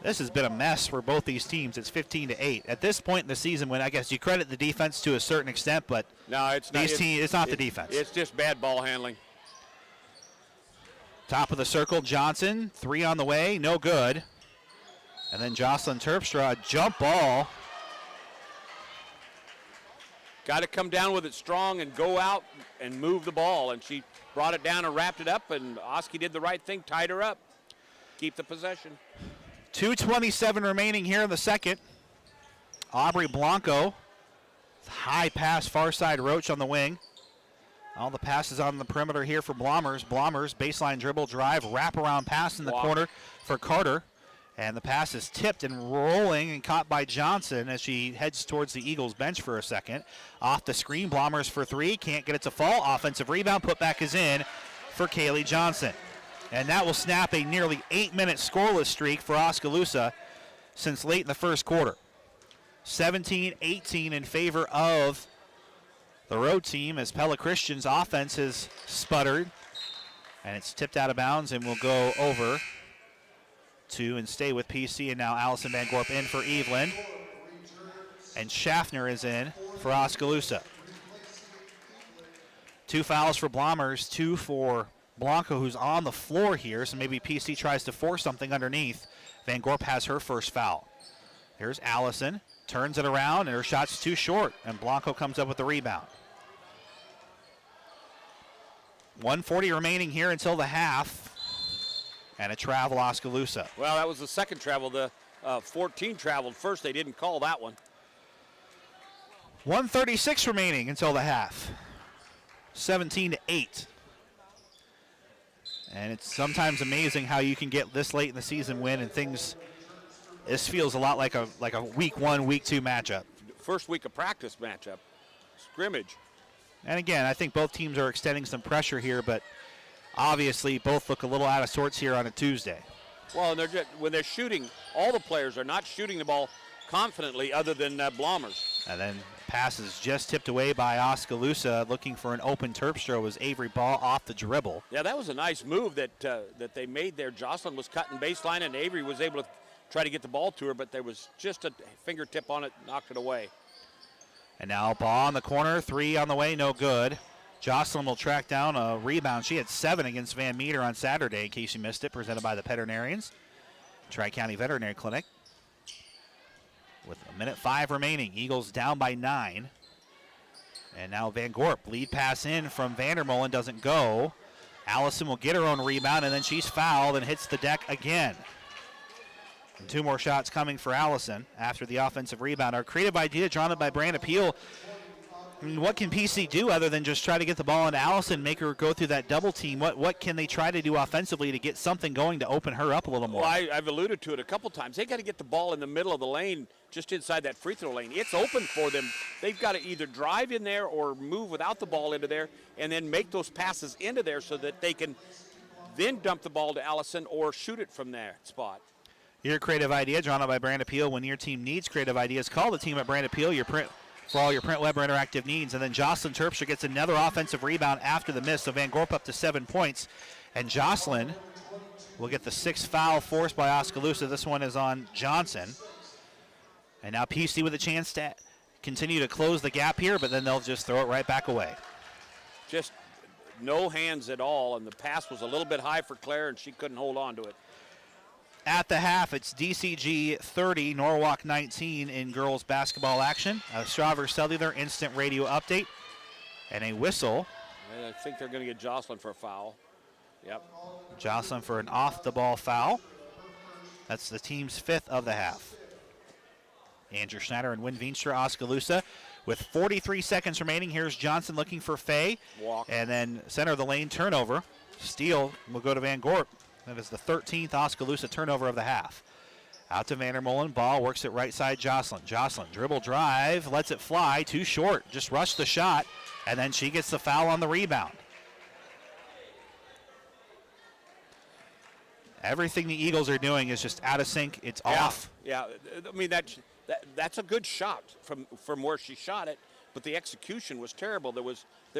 This has been a mess for both these teams. It's 15-8. At this point in the season, when I guess you credit the defense to a certain extent, but
no, it's not.
It's not the defense.
It's just bad ball handling.
Top of the circle, Johnson, 3 on the way, no good. And then Jocelyn Terpstra, a jump ball.
Got to come down with it strong and go out and move the ball. And she brought it down and wrapped it up, and Oski did the right thing, tied her up. Keep the possession.
2:27 remaining here in the second. Aubrey Blanco, high pass, far side Roach on the wing. All the passes on the perimeter here for Blomers. Blomers, baseline dribble, drive, wraparound pass in the corner for Carter. And the pass is tipped and rolling and caught by Johnson as she heads towards the Eagles bench for a second. Off the screen, Blomers for 3, can't get it to fall. Offensive rebound, putback is in for Kaylee Johnson. And that will snap a nearly 8-minute scoreless streak for Oskaloosa since late in the first quarter. 17-18 in favor of the road team as Pella Christian's offense has sputtered. And it's tipped out of bounds and will go over to and stay with PC. And now Allison Van Gorp in for Evelyn. And Schaffner is in for Oskaloosa. 2 fouls for Blomers, 2 for Blanco, who's on the floor here, so maybe PC tries to force something underneath. Van Gorp has her first foul. Here's Allison, turns it around, and her shot's too short, and Blanco comes up with the rebound. 1:40 remaining here until the half, and a travel Oskaloosa.
Well, that was the second travel. The 14 traveled first. They didn't call that one.
1:36 remaining until the half. 17-8. And it's sometimes amazing how you can get this late in the season win and things. This feels a lot like a week 1, week 2 matchup.
First week of practice matchup, scrimmage.
And again, I think both teams are extending some pressure here, but obviously both look a little out of sorts here on a Tuesday.
Well, and when they're shooting, all the players are not shooting the ball confidently other than Blomers.
And then pass is just tipped away by Oskaloosa, looking for an open Terpstra was Avery Ball off the dribble.
Yeah, that was a nice move that they made there. Jocelyn was cutting baseline, and Avery was able to try to get the ball to her, but there was just a fingertip on it, knocked it away.
And now Ball in the corner, 3 on the way, no good. Jocelyn will track down a rebound. She had 7 against Van Meter on Saturday, in case you missed it, presented by the Veterinarians. Tri-County Veterinary Clinic. With 1:05 remaining, Eagles down by 9. And now Van Gorp, lead pass in from Vandermolen, doesn't go. Allison will get her own rebound, and then she's fouled and hits the deck again. And 2 more shots coming for Allison after the offensive rebound. Our creative idea drawn up by Brandon Peel. I mean, what can PC do other than just try to get the ball into Allison, make her go through that double team? What can they try to do offensively to get something going to open her up a little more?
Well, I've alluded to it a couple times. They got to get the ball in the middle of the lane, just inside that free throw lane. It's open for them. They've got to either drive in there or move without the ball into there and then make those passes into there so that they can then dump the ball to Allison or shoot it from that spot.
Your creative idea drawn up by Brandon Peel. When your team needs creative ideas, call the team at Brandon Peel. For all your print, web, or interactive needs. And then Jocelyn Terpstra gets another offensive rebound after the miss, so Van Gorp up to 7 points. And Jocelyn will get the 6th foul forced by Oskaloosa. This one is on Johnson. And now PC with a chance to continue to close the gap here, but then they'll just throw it right back away.
Just no hands at all, and the pass was a little bit high for Claire, and she couldn't hold on to it.
At the half, it's DCG 30, Norwalk 19 in girls basketball action. A Strauver Cellular instant radio update and a whistle.
And I think they're going to get Jocelyn for a foul. Yep.
Jocelyn for an off-the-ball foul. That's the team's 5th of the half. Andrew Schneider and Wynn Veenstra, Oskaloosa. With 43 seconds remaining, here's Johnson looking for Faye.
Walk.
And then center of the lane turnover. Steal will go to Van Gorp. That is the 13th Oskaloosa turnover of the half. Out to Vandermolen. Ball works it right side Jocelyn. Jocelyn dribble drive, lets it fly. Too short. Just rushed the shot. And then she gets the foul on the rebound. Everything the Eagles are doing is just out of sync. It's off.
Yeah, I mean, that's a good shot from where she shot it, but the execution was terrible. There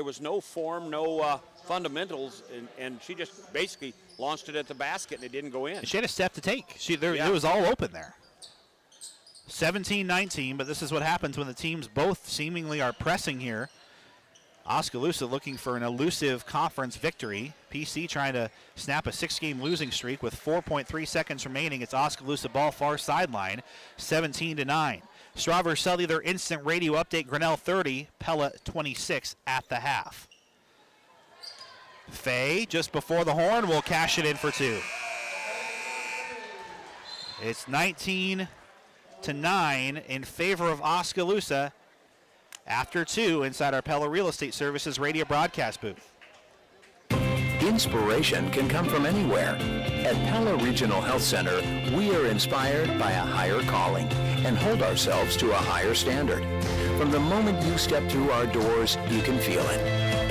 was no form, no fundamentals, and she just basically launched it at the basket, and it didn't go in.
She had a step to take. It was all open there. 17-19, but this is what happens when the teams both seemingly are pressing here. Oskaloosa looking for an elusive conference victory. PC trying to snap a 6-game losing streak with 4.3 seconds remaining. It's Oskaloosa ball far sideline, 17-9. Strauver Cellular instant radio update, Grinnell 30, Pella 26 at the half. Faye, just before the horn, will cash it in for 2. It's 19-9 in favor of Oskaloosa after 2 inside our Pella Real Estate Services radio broadcast booth.
Inspiration can come from anywhere. At Pella Regional Health Center, we are inspired by a higher calling and hold ourselves to a higher standard. From the moment you step through our doors, you can feel it.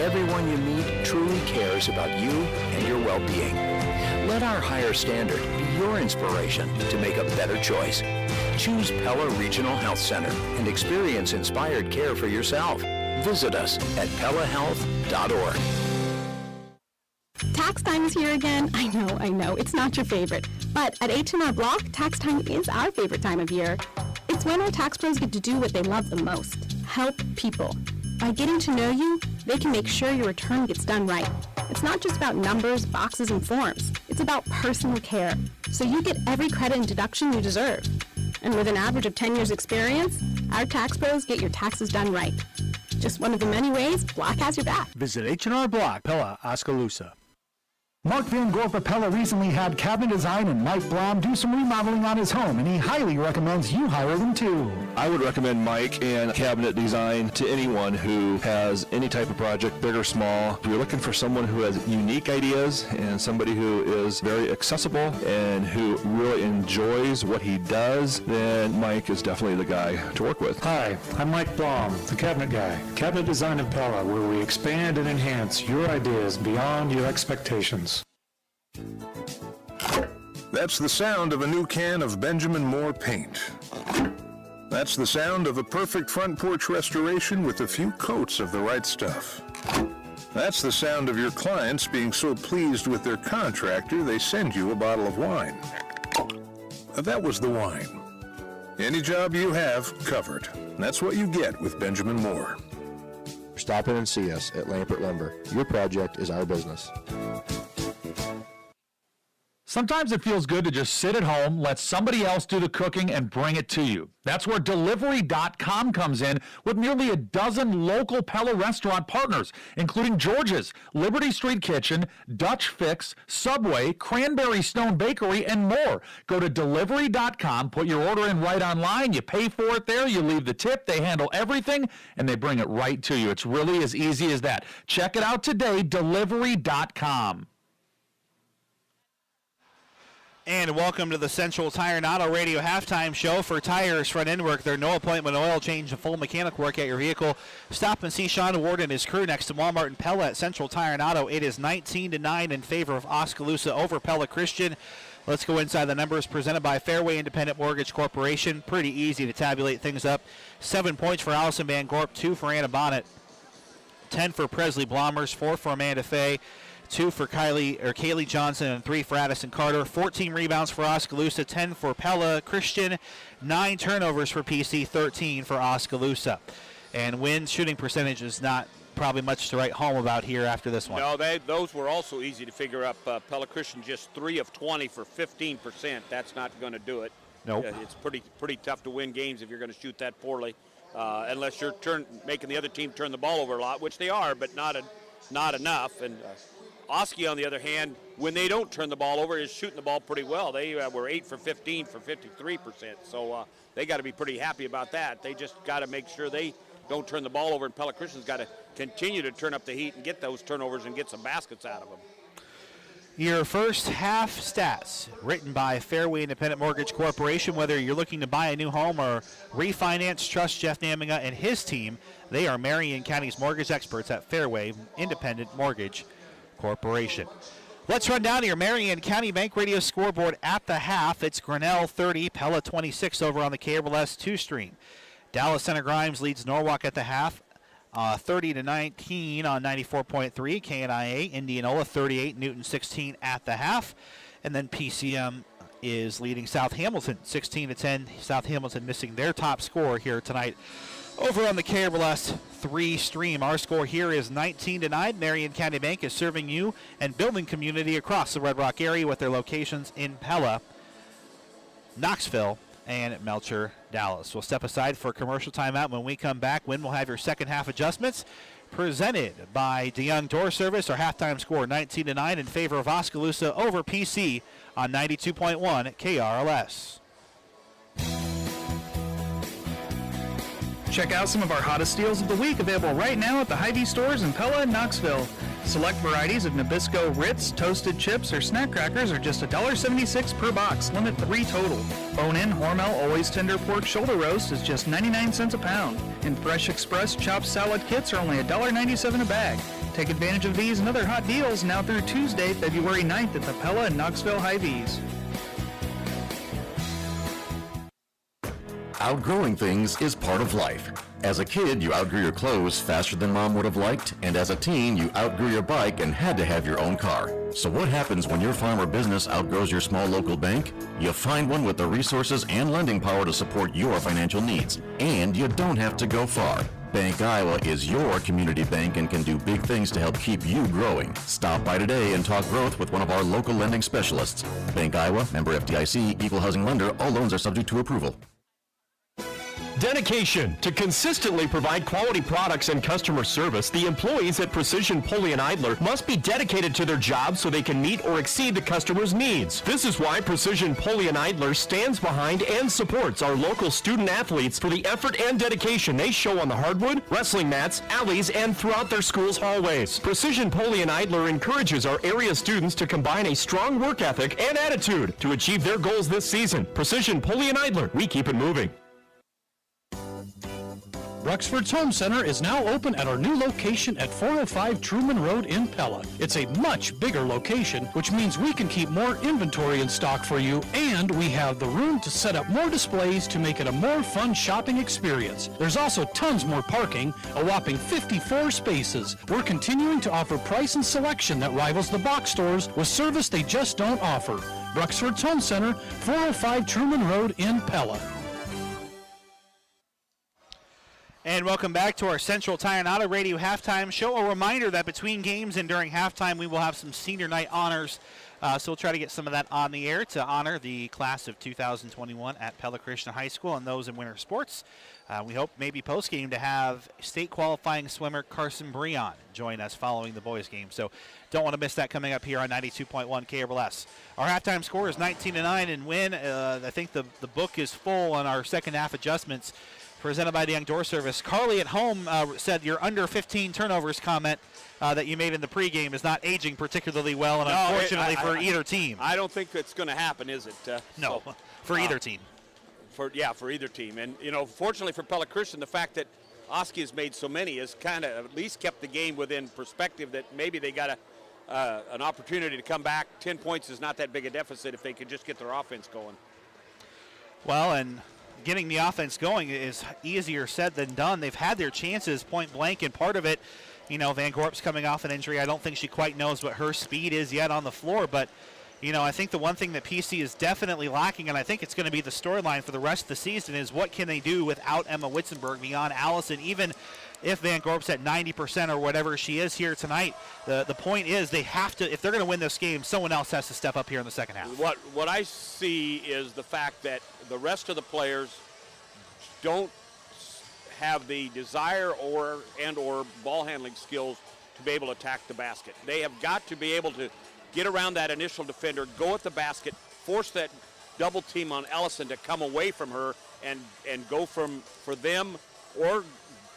Everyone you meet truly cares about you and your well-being. Let our higher standard be your inspiration to make a better choice. Choose Pella Regional Health Center and experience inspired care for yourself. Visit us at pellahealth.org.
Tax time is here again. I know, it's not your favorite. But at H&R Block, tax time is our favorite time of year. It's when our tax pros get to do what they love the most, help people. By getting to know you, they can make sure your return gets done right. It's not just about numbers, boxes, and forms. It's about personal care, so you get every credit and deduction you deserve. And with an average of 10 years experience, our tax pros get your taxes done right. Just one of the many ways Block has your back.
Visit H&R Block, Pella, Oskaloosa. Mark Van Gorp of Pella recently had Cabinet Design and Mike Blom do some remodeling on his home, and he highly recommends you hire them too.
I would recommend Mike and Cabinet Design to anyone who has any type of project, big or small. If you're looking for someone who has unique ideas and somebody who is very accessible and who really enjoys what he does, then Mike is definitely the guy to work with.
Hi, I'm Mike Blom, the Cabinet Guy. Cabinet Design of Pella, where we expand and enhance your ideas beyond your expectations.
That's the sound of a new can of Benjamin Moore paint. That's the sound of a perfect front porch restoration with a few coats of the right stuff. That's the sound of your clients being so pleased with their contractor they send you a bottle of wine. That was the wine. Any job you have, covered. That's what you get with Benjamin Moore.
Stop in and see us at Lampert Lumber. Your project is our business.
Sometimes it feels good to just sit at home, let somebody else do the cooking, and bring it to you. That's where Delivery.com comes in with nearly a dozen local Pella restaurant partners, including George's, Liberty Street Kitchen, Dutch Fix, Subway, Cranberry Stone Bakery, and more. Go to Delivery.com, put your order in right online, you pay for it there, you leave the tip, they handle everything, and they bring it right to you. It's really as easy as that. Check it out today, Delivery.com.
And welcome to the Central Tire and Auto Radio halftime show. For tires, front end work, their no appointment oil change and full mechanic work at your vehicle. Stop and see Sean Ward and his crew next to Walmart and Pella at Central Tire and Auto. It is 19-9 in favor of Oskaloosa over Pella Christian. Let's go inside the numbers presented by Fairway Independent Mortgage Corporation. Pretty easy to tabulate things up. 7 points for Allison Van Gorp, 2 for Anna Bonnet, 10 for Presley Blomers, 4 for Amanda Fay, 2 for Kaylee Johnson, and 3 for Addison Carter. 14 rebounds for Oskaloosa, 10 for Pella Christian, 9 turnovers for PC, 13 for Oskaloosa. And win shooting percentage is not probably much to write home about here after this one.
No, those were also easy to figure up. Pella Christian just 3 of 20 for 15%. That's not going to do it.
Nope.
It's pretty tough to win games if you're going to shoot that poorly, unless you're making the other team turn the ball over a lot, which they are, but not enough. And Oski, on the other hand, when they don't turn the ball over, is shooting the ball pretty well. They were 8 for 15 for 53%. So they got to be pretty happy about that. They just got to make sure they don't turn the ball over, and Pella Christian's got to continue to turn up the heat and get those turnovers and get some baskets out of them.
Your first half stats written by Fairway Independent Mortgage Corporation. Whether you're looking to buy a new home or refinance, trust Jeff Namiga and his team. They are Marion County's mortgage experts at Fairway Independent Mortgage Corporation. Let's run down to your Marion County Bank Radio scoreboard at the half. It's Grinnell 30, Pella 26 over on the KRLS 2-stream. Dallas Center Grimes leads Norwalk at the half, 30-19 on 94.3 KNIA. Indianola 38, Newton 16 at the half. And then PCM is leading South Hamilton 16-10. South Hamilton missing their top scorer here tonight over on the KRLS 3-stream. Our score here is 19-9. Marion County Bank is serving you and building community across the Red Rock area with their locations in Pella, Knoxville, and Melcher, Dallas. We'll step aside for a commercial timeout. When we come back, Wynn will have your second half adjustments presented by DeYoung Door Service. Our halftime score 19-9 in favor of Oskaloosa over PC on 92.1 KRLS.
Check out some of our hottest deals of the week available right now at the Hy-Vee stores in Pella and Knoxville. Select varieties of Nabisco Ritz, toasted chips, or snack crackers are just $1.76 per box, limit 3 total. Bone-in Hormel Always Tender Pork Shoulder Roast is just 99 cents a pound, and Fresh Express Chopped Salad Kits are only $1.97 a bag. Take advantage of these and other hot deals now through Tuesday, February 9th at the Pella and Knoxville Hy-Vees.
Outgrowing things is part of life. As a kid, you outgrew your clothes faster than mom would have liked, and as a teen, you outgrew your bike and had to have your own car. So what happens when your farm or business outgrows your small local bank? You find one with the resources and lending power to support your financial needs, and you don't have to go far. Bank Iowa is your community bank and can do big things to help keep you growing. Stop by today and talk growth with one of our local lending specialists. Bank Iowa, member FDIC, equal housing lender. All loans are subject to approval.
Dedication to consistently provide quality products and customer service. The employees at Precision Pulley and Idler must be dedicated to their jobs so they can meet or exceed the customer's needs. This is why Precision Pulley and Idler stands behind and supports our local student athletes for the effort and dedication they show on the hardwood, wrestling mats, alleys, and throughout their school's hallways. Precision Pulley and Idler encourages our area students to combine a strong work ethic and attitude to achieve their goals this season. Precision Pulley and Idler, we keep it moving.
Bruxford's Home Center is now open at our new location at 405 Truman Road in Pella. It's a much bigger location, which means we can keep more inventory in stock for you, and we have the room to set up more displays to make it a more fun shopping experience. There's also tons more parking, a whopping 54 spaces. We're continuing to offer price and selection that rivals the box stores with service they just don't offer. Bruxford's Home Center, 405 Truman Road in Pella.
And welcome back to our Central Tire and Auto Radio halftime show. A reminder that between games and during halftime, we will have some senior night honors. So we'll try to get some of that on the air to honor the class of 2021 at Pella Christian High School and those in winter sports. We hope maybe post-game to have state qualifying swimmer Carson Breon join us following the boys' game. So don't want to miss that coming up here on 92.1 KRLS. Our halftime score is 19-9 and win. I think the book is full on our second half adjustments presented by the Young Door Service. Carly at home said your under 15 turnovers comment that you made in the pregame is not aging particularly well, and unfortunately for either team.
I don't think it's going to happen, is it?
No, for either team.
For either team. And, fortunately for Pella Christian, the fact that Oski has made so many has kind of at least kept the game within perspective that maybe they got an opportunity to come back. 10 points is not that big a deficit if they could just get their offense going.
Well, and getting the offense going is easier said than done. They've had their chances point blank, and part of it, Van Gorp's coming off an injury. I don't think she quite knows what her speed is yet on the floor, but, I think the one thing that PC is definitely lacking, and I think it's going to be the storyline for the rest of the season, is what can they do without Emma Witzenberg beyond Allison, even if Van Gorp's at 90% or whatever she is here tonight. The point is they have to, if they're going to win this game, someone else has to step up here in the second half.
What I see is the fact that the rest of the players don't have the desire or ball handling skills to be able to attack the basket. They have got to be able to get around that initial defender, go at the basket, force that double team on Ellison to come away from her and go for them, or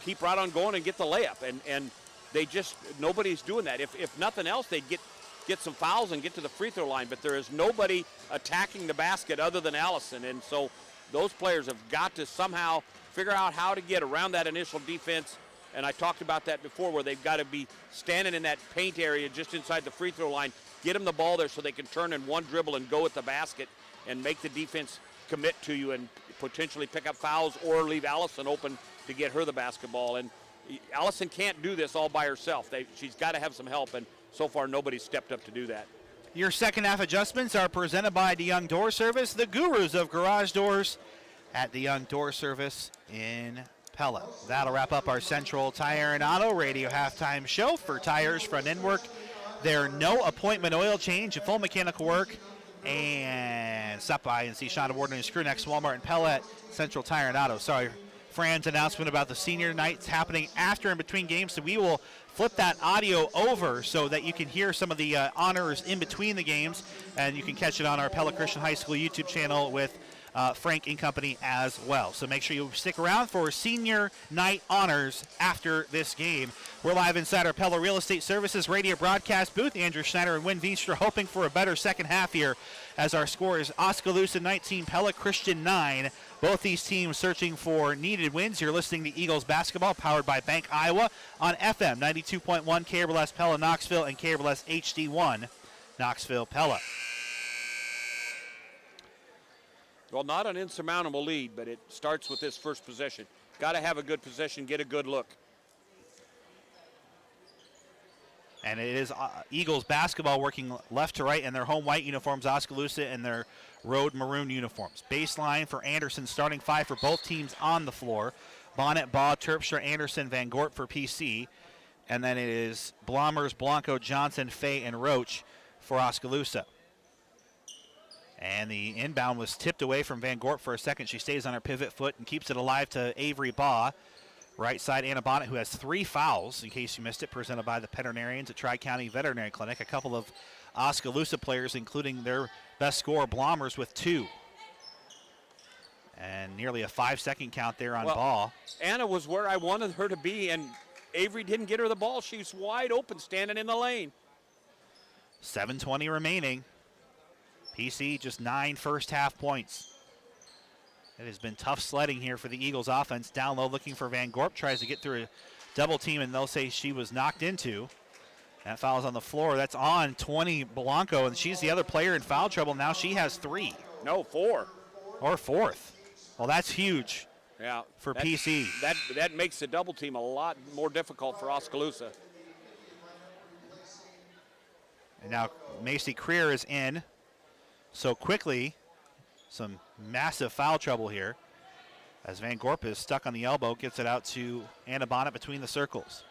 keep right on going and get the layup. And they just, nobody's doing that. If nothing else, they get some fouls and get to the free throw line, but there is nobody attacking the basket other than Allison. And so those players have got to somehow figure out how to get around that initial defense. And I talked about that before, where they've got to be standing in that paint area just inside the free throw line, get them the ball there so they can turn in one dribble and go at the basket and make the defense commit to you and potentially pick up fouls or leave Allison open to get her the basketball. And Allison can't do this all by herself. She's got to have some help, and so far nobody's stepped up to do that.
Your second half adjustments are presented by the Young Door Service, the gurus of garage doors at the Young Door Service in Pella. That'll wrap up our Central Tire and Auto Radio halftime show. For tires, front end work, their no appointment oil change and full mechanical work. And stop by and see Shonda Warden and Screw next Walmart in Pella at Central Tire and Auto. Sorry, Fran's announcement about the senior nights happening after and between games, so we will flip that audio over so that you can hear some of the honors in between the games, and you can catch it on our Pella Christian High School YouTube channel with Frank and company as well. So make sure you stick around for senior night honors after this game. We're live inside our Pella Real Estate Services radio broadcast booth. Andrew Schneider and Wynn Veenstra hoping for a better second half here, as our score is Oskaloosa 19, Pella Christian 9. Both these teams searching for needed wins. You're listening to Eagles basketball, powered by Bank Iowa on FM 92.1 KRLS Pella Knoxville and KRLS HD1 Knoxville Pella.
Well, not an insurmountable lead, but it starts with this first possession. Got to have a good possession, get a good look.
And it is Eagles basketball working left to right in their home white uniforms, Oskaloosa in their road maroon uniforms. Baseline for Anderson, starting five for both teams on the floor. Bonnet, Baugh, Terpstra, Anderson, Van Gorp for PC. And then it is Blommers, Blanco, Johnson, Fay, and Roach for Oskaloosa. And the inbound was tipped away from Van Gorp for a second. She stays on her pivot foot and keeps it alive to Avery Baugh. Right side, Anna Bonnet, who has 3 fouls, in case you missed it, presented by the veterinarians at Tri-County Veterinary Clinic. A couple of Oskaloosa players, including their best scorer, Blommers, with 2. And nearly a 5-second count there on Baugh.
Anna was where I wanted her to be, and Avery didn't get her the ball. She's wide open, standing in the lane.
7:20 remaining. PC just 9 first-half points. It has been tough sledding here for the Eagles offense. Down low looking for Van Gorp. Tries to get through a double team, and they'll say she was knocked into. That foul's on the floor. That's on 20 Blanco, and she's the other player in foul trouble. Now she has 3.
No, 4.
Or 4th. Well, that's huge for PC.
That makes the double team a lot more difficult for Oskaloosa.
And now Macy Creer is in. So quickly, some massive foul trouble here as Van Gorp is stuck on the elbow, gets it out to Anna Bonnet between the circles.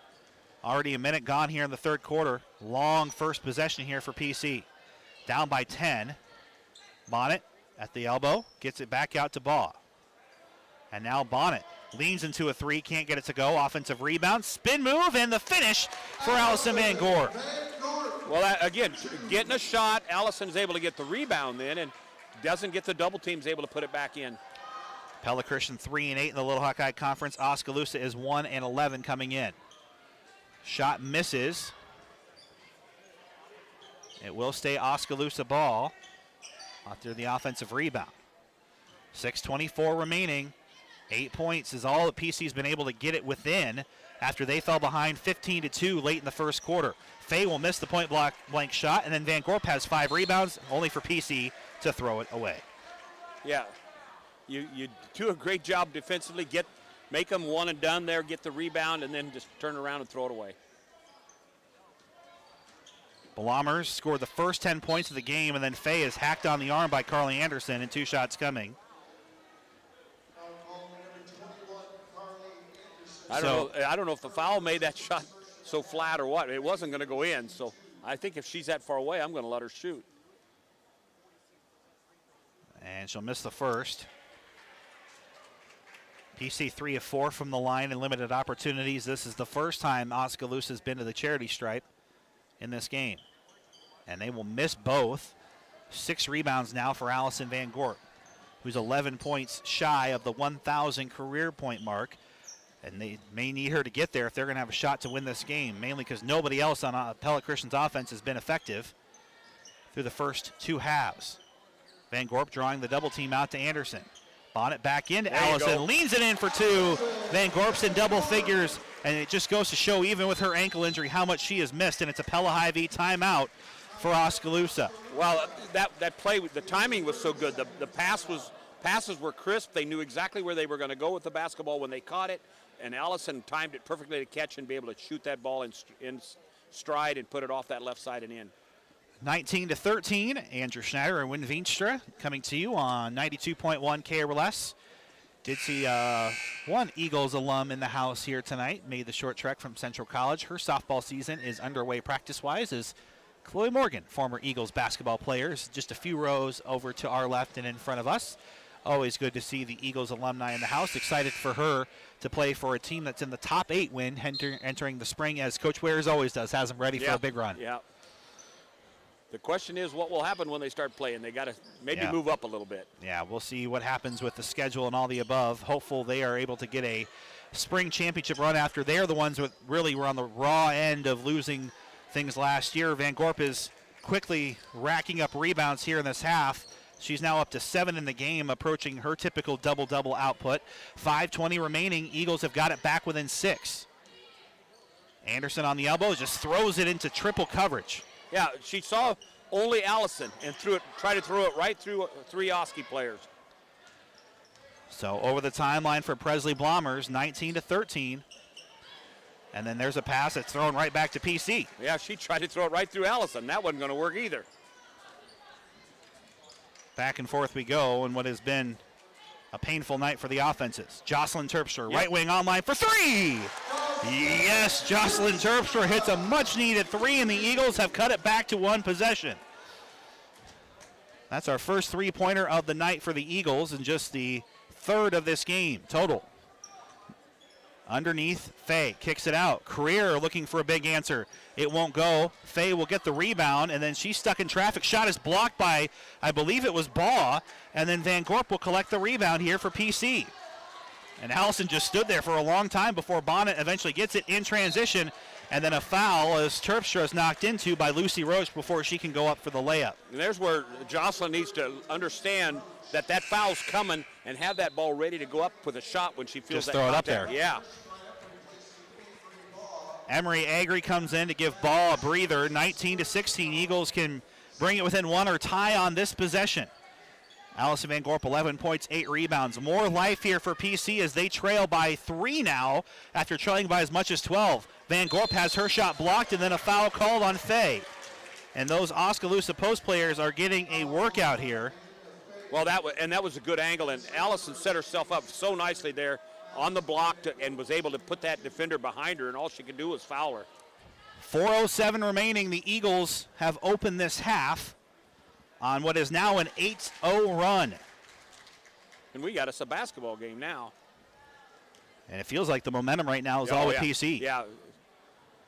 Already a minute gone here in the third quarter. Long first possession here for PC. Down by 10. Bonnet at the elbow, gets it back out to Baugh. And now Bonnet leans into a 3, can't get it to go. Offensive rebound, spin move, and the finish for Allison Van Gorp.
Well, again, getting a shot, Allison's able to get the rebound then, and doesn't get the double team's able to put it back in.
Pella Christian 3-8 in the Little Hawkeye Conference. Oskaloosa is 1-11 coming in. Shot misses. It will stay Oskaloosa ball after the offensive rebound. 6:24 remaining. 8 points is all that PC's been able to get it within after they fell behind 15-2 late in the first quarter. Fay will miss the point blank shot, and then Van Gorp has 5 rebounds, only for PC to throw it away.
Yeah, you do a great job defensively. Make them one and done there, get the rebound, and then just turn around and throw it away.
Blommers scored the first 10 points of the game, and then Fay is hacked on the arm by Carly Anderson, and 2 shots coming.
I don't know if the foul made that shot so flat or what. It wasn't going to go in, so I think if she's that far away, I'm going to let her shoot.
And she'll miss the first. PC 3 of 4 from the line in limited opportunities. This is the first time Oskaloosa has been to the charity stripe in this game. And they will miss both. 6 rebounds now for Allison Van Gorp, who's 11 points shy of the 1,000 career point mark. And they may need her to get there if they're going to have a shot to win this game, mainly because nobody else on Pella Christian's offense has been effective through the first 2 halves. Van Gorp drawing the double team out to Anderson. Bonnet back into Allison, leans it in for 2. Van Gorp's in double figures, and it just goes to show, even with her ankle injury, how much she has missed, and it's a Pella Hy-Vee timeout for Oskaloosa.
Well, that play, the timing was so good. The passes were crisp. They knew exactly where they were going to go with the basketball when they caught it, and Allison timed it perfectly to catch and be able to shoot that ball in stride and put it off that left side and in.
19-13, Andrew Schneider and Wynn Veenstra coming to you on 92.1 KRLS. Did see one Eagles alum in the house here tonight, made the short trek from Central College. Her softball season is underway practice-wise as Chloe Morgan, former Eagles basketball player, is just a few rows over to our left and in front of us. Always good to see the Eagles alumni in the house. Excited for her to play for a team that's in the top 8 win entering the spring, as Coach Wares always does, has them ready for a big run.
Yeah. The question is what will happen when they start playing. They got to maybe move up a little bit.
Yeah, we'll see what happens with the schedule and all the above. Hopeful they are able to get a spring championship run after they're the ones that really were on the raw end of losing things last year. Van Gorp is quickly racking up rebounds here in this half. She's now up to 7 in the game, approaching her typical double-double output. 5:20 remaining. Eagles have got it back within 6. Anderson on the elbow just throws it into triple coverage.
Yeah, she saw only Allison and tried to throw it right through 3 Oski players.
So over the timeline for Presley Blommers, 19-13. And then there's a pass that's thrown right back to PC.
Yeah, she tried to throw it right through Allison. That wasn't going to work either.
Back and forth we go in what has been A painful night for the offenses. Jocelyn Terpstra, right wing online for three. Yes, Jocelyn Terpstra hits a much-needed three, and the Eagles have cut it back to one possession. That's our first three-pointer of the night for the Eagles, and just the third of this game total. Underneath, Faye kicks it out. Career looking for a big answer. It won't go. Faye will get the rebound, and then she's stuck in traffic. Shot is blocked by, I believe it was Baugh, and then Van Gorp will collect the rebound here for PC. And Allison just stood there for a long time before Bonnet eventually gets it in transition, and then a foul as Terpstra is knocked into by Lucy Roach before she can go up for the layup.
And there's where Jocelyn needs to understand that foul's coming and have that ball ready to go up with a shot when she feels
just
that
throw it up
contact.
there.
Yeah.
Emery Agri comes in to give Ball a breather. 19-16. Eagles can bring it within one or tie on this possession. Allison Van Gorp, 11 points, 8 rebounds. More life here for PC as they trail by 3 now after trailing by as much as 12. Van Gorp has her shot blocked and then a foul called on Faye. And those Oskaloosa post players are getting a workout here.
Well, that was a good angle, and Allison set herself up so nicely there on the block and was able to put that defender behind her, and all she could do was foul her.
4:07 remaining. The Eagles have opened this half on what is now an 8-0 run.
And we got us a basketball game now.
And it feels like the momentum right now is all with PC.
Yeah,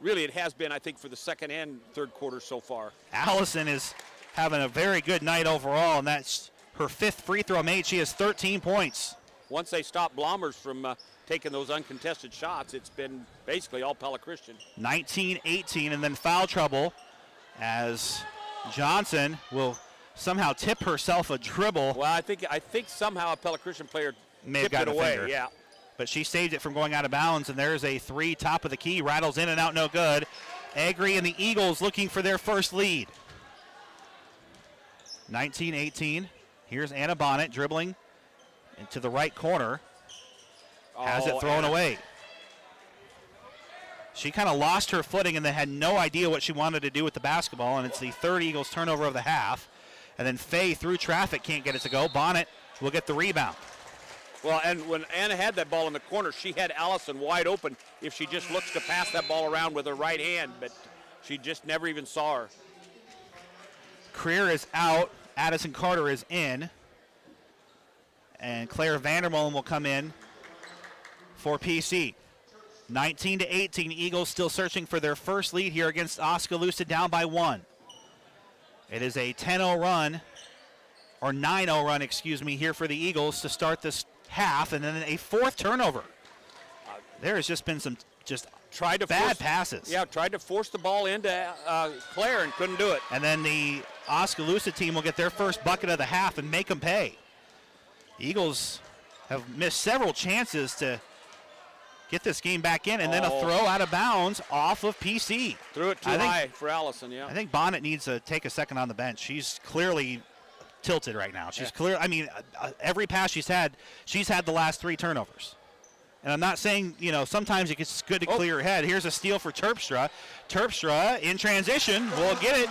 really it has been, I think, for the second and third quarter so far.
Allison is having a very good night overall, and that's her 5th free throw made. She has 13 points.
Once they stop Blommers from taking those uncontested shots, it's been basically all Pella Christian.
19-18, and then foul trouble as Johnson will somehow tip herself a dribble.
Well, I think somehow a Pella Christian player
may have
tipped it
gotten
away.
a finger.
Yeah.
But she saved it from going out of bounds, and there's a three, top of the key, rattles in and out, no good. Agri and the Eagles looking for their first lead. 19-18. Here's Anna Bonnet dribbling into the right corner. Has it thrown away. She kind of lost her footing and then had no idea what she wanted to do with the basketball, and it's the third Eagles turnover of the half. And then Faye, through traffic, can't get it to go. Bonnet will get the rebound.
Well, and when Anna had that ball in the corner, she had Allison wide open if she just looks to pass that ball around with her right hand, but she just never even saw her.
Creer is out. Addison Carter is in. And Claire Vandermolen will come in for PC. 19-18, Eagles still searching for their first lead here against Oskaloosa, down by 1. It is a 10-0 run, or 9-0 run, excuse me, here for the Eagles to start this half, and then a 4th turnover. There has just been some bad passes.
Yeah, tried to force the ball into Claire and couldn't do it.
And then the Oskaloosa team will get their first bucket of the half and make them pay. The Eagles have missed several chances to get this game back in, and then a throw out of bounds off of PC.
Threw it too high for Allison, yeah.
I think Bonnet needs to take a second on the bench. She's clearly tilted right now. She's clear. I mean, every pass she's had the last 3 turnovers. And I'm not saying, sometimes it's good to clear your head. Here's a steal for Terpstra. Terpstra in transition will get it.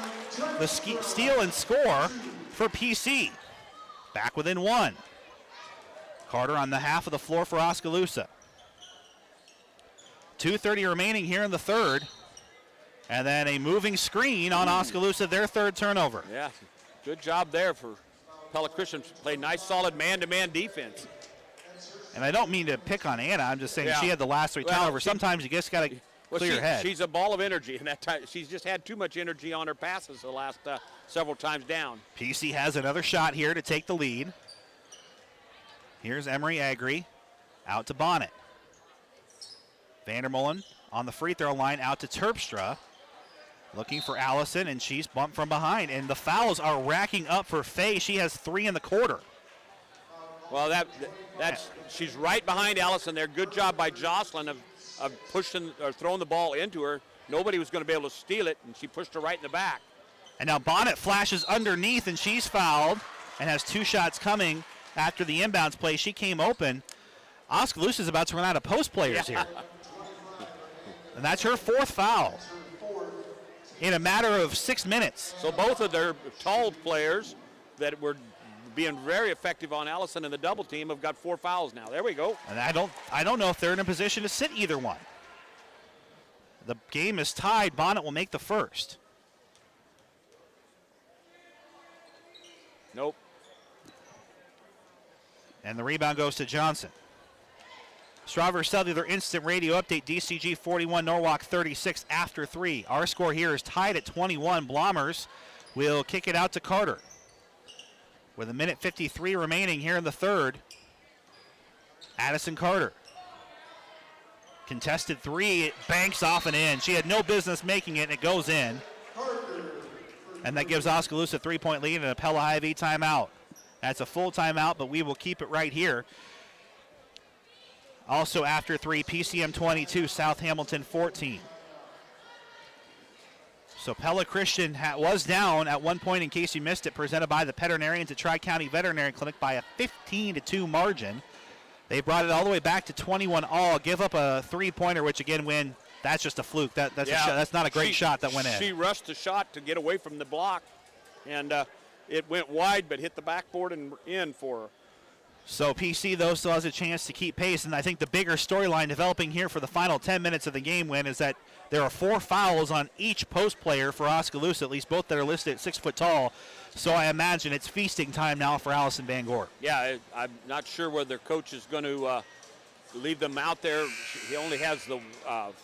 The steal and score for PC. Back within 1. Carter on the half of the floor for Oskaloosa. 2:30 remaining here in the third. And then a moving screen on Oskaloosa, their 3rd turnover.
Yeah, good job there for Pella Christian. Played nice, solid man-to-man defense.
And I don't mean to pick on Anna. I'm just saying she had the last 3 turnovers. Sometimes you just got to clear your head.
She's a ball of energy, and that time she's just had too much energy on her passes the last several times down.
PC has another shot here to take the lead. Here's Emery Agri out to Bonnet. Vandermolen on the free throw line out to Terpstra. Looking for Allison, and she's bumped from behind. And the fouls are racking up for Faye. She has 3 in the quarter.
Well, that's she's right behind Allison there. Good job by Jocelyn of pushing or throwing the ball into her. Nobody was going to be able to steal it, and she pushed her right in the back.
And now Bonnet flashes underneath, and she's fouled and has 2 shots coming after the inbounds play. She came open. Oskaloosa is about to run out of post players here. And that's her 4th foul in a matter of 6 minutes.
So both of their tall players that were being very effective on Allison, and the double team have got 4 fouls now. There we go.
And I don't know if they're in a position to sit either one. The game is tied. Bonnet will make the first.
Nope.
And the rebound goes to Johnson. Strawberry Cellular Instant Radio Update, DCG 41, Norwalk 36 after 3. Our score here is tied at 21. Blommers will kick it out to Carter. With 1:53 remaining here in the third. Addison Carter. Contested three, it banks off and in. She had no business making it, and it goes in. And that gives Oskaloosa a 3-point lead and a Pella Hy-Vee timeout. That's a full timeout, but we will keep it right here. Also after 3, PCM 22, South Hamilton 14. So Pella Christian was down at one point, in case you missed it, presented by the veterinarians at Tri-County Veterinary Clinic by a 15-2 margin. They brought it all the way back to 21 all, give up a three-pointer, which again, that's just a fluke. That's not a great shot that went in.
She rushed the shot to get away from the block, and it went wide but hit the backboard and in for her.
So PC, though, still has a chance to keep pace, and I think the bigger storyline developing here for the final 10 minutes of the game win is that there are 4 fouls on each post player for Oskaloosa, at least both that are listed at 6 foot tall. So I imagine it's feasting time now for Allison Van Gorp.
Yeah, I'm not sure whether their coach is going to leave them out there. He only has the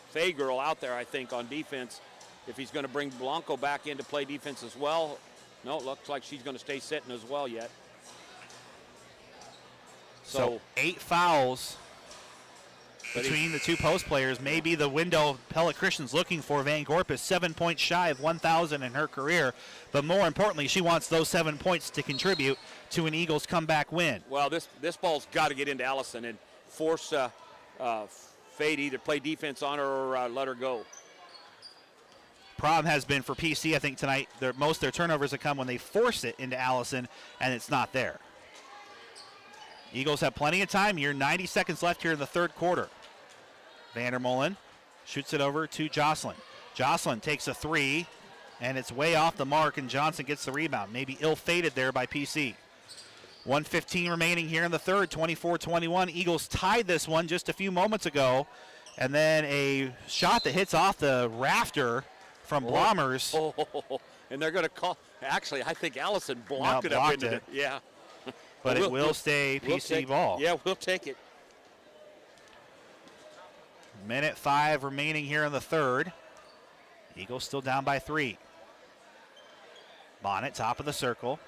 Fay girl out there, I think, on defense. If he's going to bring Blanco back in to play defense as well. No, it looks like she's going to stay sitting as well yet.
So 8 fouls between the 2 post players. Maybe the window Pella Christian's looking for. Van Gorp is 7 points shy of 1,000 in her career. But more importantly, she wants those 7 points to contribute to an Eagles comeback win.
Well, this ball's got to get into Allison and force Faye to either play defense on her or let her go.
Problem has been for PC, I think, tonight, most of their turnovers have come when they force it into Allison, and it's not there. Eagles have plenty of time here. 90 seconds left here in the third quarter. Vandermolen shoots it over to Jocelyn. Jocelyn takes a 3, and it's way off the mark, and Johnson gets the rebound. Maybe ill-fated there by PC. 1:15 remaining here in the third, 24-21. Eagles tied this one just a few moments ago, and then a shot that hits off the rafter from Blommers.
And they're going to call. Actually, I think Allison blocked it up into it. Yeah.
But it will stay PC ball.
Yeah, we'll take it.
1:05 remaining here in the third. Eagles still down by 3. Bonnet, top of the circle.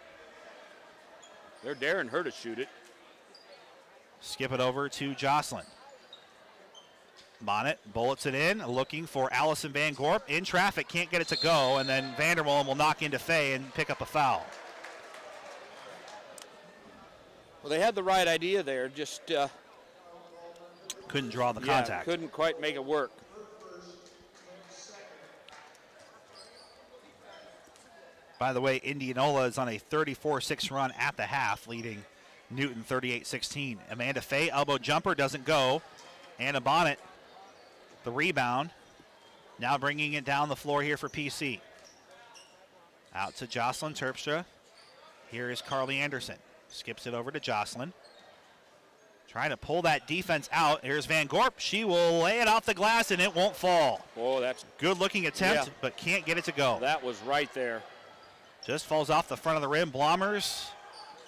They're daring her to shoot it.
Skip it over to Jocelyn. Bonnet bullets it in, looking for Allison Van Gorp. In traffic, can't get it to go, and then Vandermolen will knock into Faye and pick up a foul.
Well, they had the right idea there, just
couldn't draw the contact.
Couldn't quite make it work.
By the way, Indianola is on a 34-6 run at the half, leading Newton 38-16. Amanda Faye, elbow jumper, doesn't go. Anna Bonnet, the rebound. Now bringing it down the floor here for PC. Out to Jocelyn Terpstra. Here is Carly Anderson. Skips it over to Jocelyn. Trying to pull that defense out. Here's Van Gorp. She will lay it off the glass, and it won't fall.
Oh, that's
good-looking attempt, but can't get it to go.
That was right there.
Just falls off the front of the rim. Blommers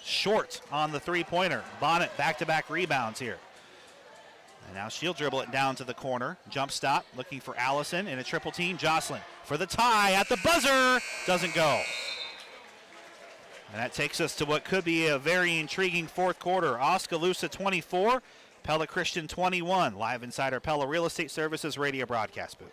short on the three-pointer. Bonnet back-to-back rebounds here. And now she'll dribble it down to the corner. Jump stop, looking for Allison in a triple team. Jocelyn for the tie at the buzzer. Doesn't go. And that takes us to what could be a very intriguing fourth quarter. Oskaloosa 24, Pella Christian 21. Live inside our Pella Real Estate Services radio broadcast booth.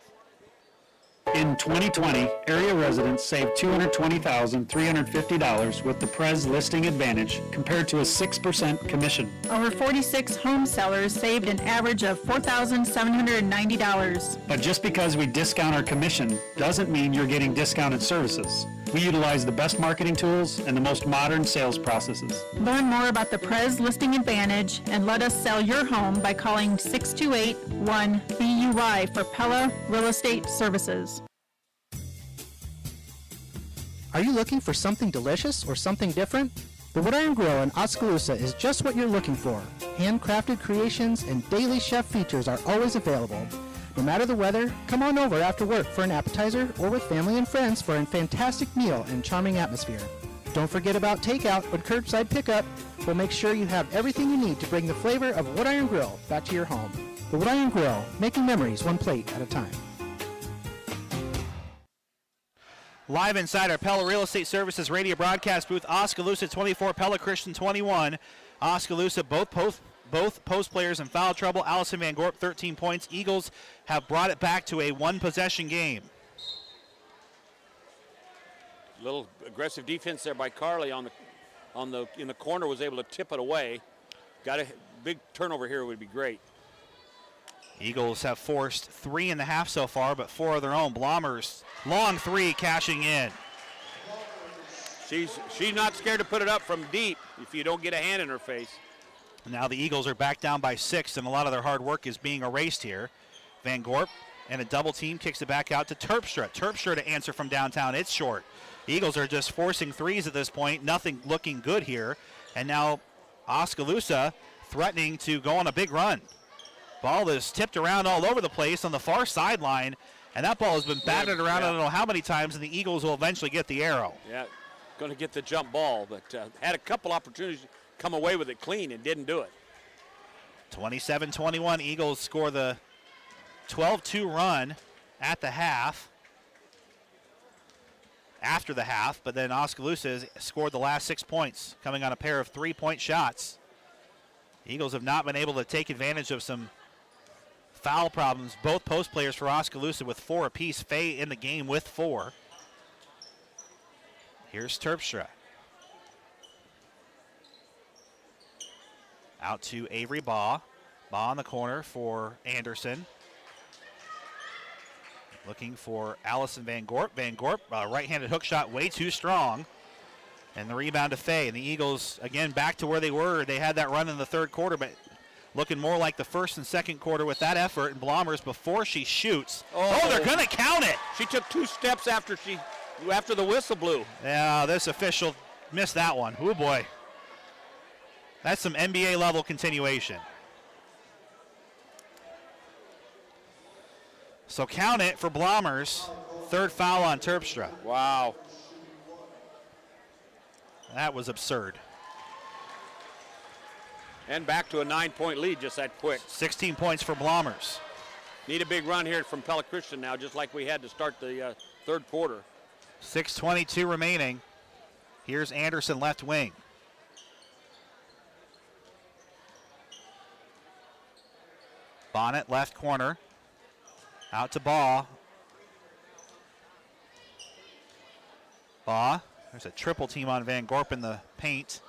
In 2020, area residents saved $220,350 with the Prez Listing Advantage compared to a 6% commission.
Over 46 home sellers saved an average of $4,790.
But just because we discount our commission doesn't mean you're getting discounted services. We utilize the best marketing tools and the most modern sales processes.
Learn more about the Prez Listing Advantage and let us sell your home by calling 628-1-BUY for Pella Real Estate Services.
Are you looking for something delicious or something different? The Wood Iron Grill in Oskaloosa is just what you're looking for. Handcrafted creations and daily chef features are always available. No matter the weather, come on over after work for an appetizer or with family and friends for a fantastic meal and charming atmosphere. Don't forget about takeout or curbside pickup. We'll make sure you have everything you need to bring the flavor of Wood Iron Grill back to your home. The Wood Iron Grill, making memories one plate at a time.
Live inside our Pella Real Estate Services radio broadcast booth, Oskaloosa 24, Pella Christian 21. Oskaloosa, both post players in foul trouble. Allison Van Gorp, 13 points. Eagles have brought it back to a one-possession game.
Little aggressive defense there by Carly in the corner, was able to tip it away. Got a big turnover here would be great.
Eagles have forced 3 in the half so far, but 4 of their own. Blommers, long 3, cashing in.
She's not scared to put it up from deep if you don't get a hand in her face.
Now the Eagles are back down by 6, and a lot of their hard work is being erased here. Van Gorp and a double team kicks it back out to Terpstra. Terpstra to answer from downtown. It's short. Eagles are just forcing threes at this point. Nothing looking good here. And now Oskaloosa threatening to go on a big run. Ball is tipped around all over the place on the far sideline, and that ball has been batted around I don't know how many times, and the Eagles will eventually get the arrow.
Yeah, going to get the jump ball, but had a couple opportunities to come away with it clean and didn't do it.
27-21, Eagles score the 12-2 run at the half. After the half, but then Oskaloosa has scored the last 6 points, coming on a pair of three-point shots. Eagles have not been able to take advantage of some foul problems. Both post players for Oskaloosa with 4 apiece. Faye in the game with 4. Here's Terpstra. Out to Avery Baugh. Baugh in the corner for Anderson. Looking for Allison Van Gorp. Van Gorp, right-handed hook shot, way too strong. And the rebound to Faye. And the Eagles, again, back to where they were. They had that run in the third quarter, but looking more like the first and second quarter with that effort. And Blommers, before she shoots, they're going to count it.
She took 2 steps after the whistle blew.
Yeah, this official missed that one. Oh, boy. That's some NBA-level continuation. So count it for Blommers. Third foul on Terpstra.
Wow.
That was absurd.
And back to a 9-point lead just that quick.
16 points for Blommers.
Need a big run here from Pella Christian now, just like we had to start the third quarter.
6:22 remaining. Here's Anderson, left wing. Bonnet, left corner. Out to Baugh. Baugh. There's a triple team on Van Gorp in the paint.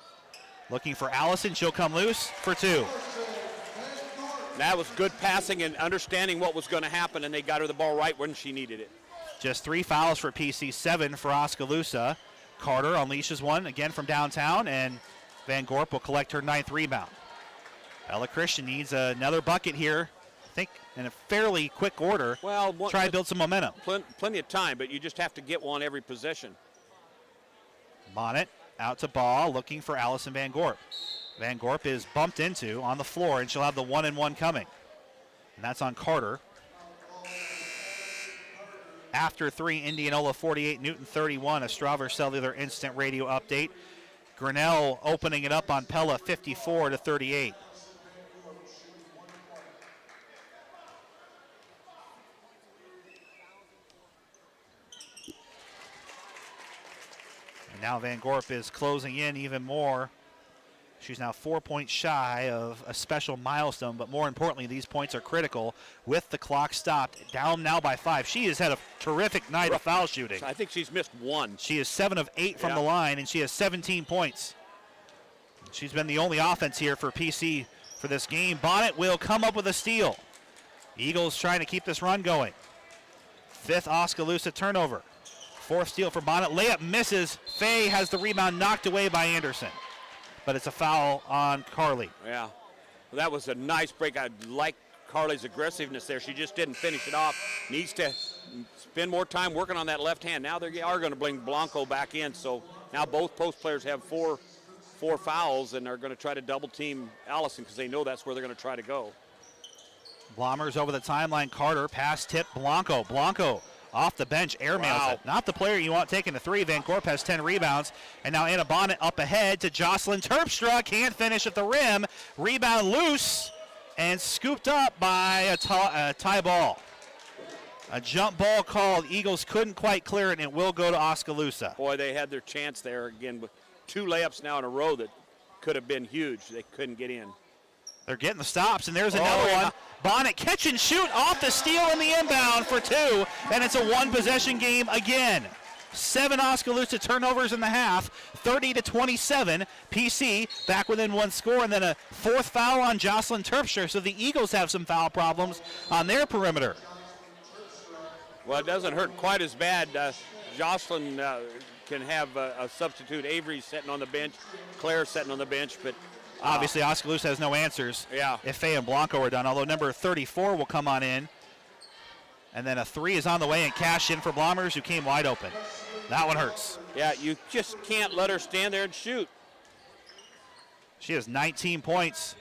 Looking for Allison. She'll come loose for 2.
That was good passing and understanding what was going to happen, and they got her the ball right when she needed it.
Just 3 fouls for PC, 7 for Oskaloosa. Carter unleashes one again from downtown, and Van Gorp will collect her 9th rebound. Pella Christian needs another bucket here. I think in a fairly quick order.
Well,
try to build some momentum.
Plenty of time, but you just have to get one every possession.
Bonnet out to Baugh, looking for Allison Van Gorp. Van Gorp is bumped into on the floor, and she'll have the 1-and-1 coming. And that's on Carter. After 3, Indianola 48, Newton 31, a Strauver Cellular Instant Radio update. Grinnell opening it up on Pella 54-38. Now Van Gorp is closing in even more. She's now 4 points shy of a special milestone, but more importantly, these points are critical with the clock stopped. Down now by 5. She has had a terrific night of foul shooting.
I think she's missed 1.
She is 7 of 8 from the line, and she has 17 points. She's been the only offense here for PC for this game. Bonnet will come up with a steal. Eagles trying to keep this run going. 5th Oskaloosa turnover. 4th steal for Bonnet. Layup misses. Faye has the rebound knocked away by Anderson. But it's a foul on Carly.
Yeah. Well, that was a nice break. I like Carly's aggressiveness there. She just didn't finish it off. Needs to spend more time working on that left hand. Now they are going to bring Blanco back in. So now both post players have four 4 fouls and are going to try to double team Allison because they know that's where they're going to try to go.
Blommers over the timeline. Carter, pass tip, Blanco. Blanco off the bench, airmails it. Not the player you want taking the 3. Van Gorp has 10 rebounds. And now Anna Bonnet up ahead to Jocelyn Terpstra. Can't finish at the rim. Rebound loose and scooped up by a tie ball. A jump ball called. Eagles couldn't quite clear it, and it will go to Oskaloosa.
Boy, they had their chance there again with 2 layups now in a row that could have been huge. They couldn't get in.
They're getting the stops, and there's another one. Bonnet catch and shoot off the steal in the inbound for 2, and it's a 1-possession game again. 7 Oskaloosa turnovers in the half, 30-27. PC back within 1 score, and then a 4th foul on Jocelyn Terpstra, so the Eagles have some foul problems on their perimeter.
Well, it doesn't hurt quite as bad. Jocelyn can have a substitute. Avery sitting on the bench, Claire sitting on the bench, but
obviously Oskaloosa has no answers.
Yeah.
If Faye and Blanco are done, although number 34 will come on in. And then a 3 is on the way and cash in for Blommers, who came wide open. That one hurts.
Yeah, you just can't let her stand there and shoot.
She has 19 points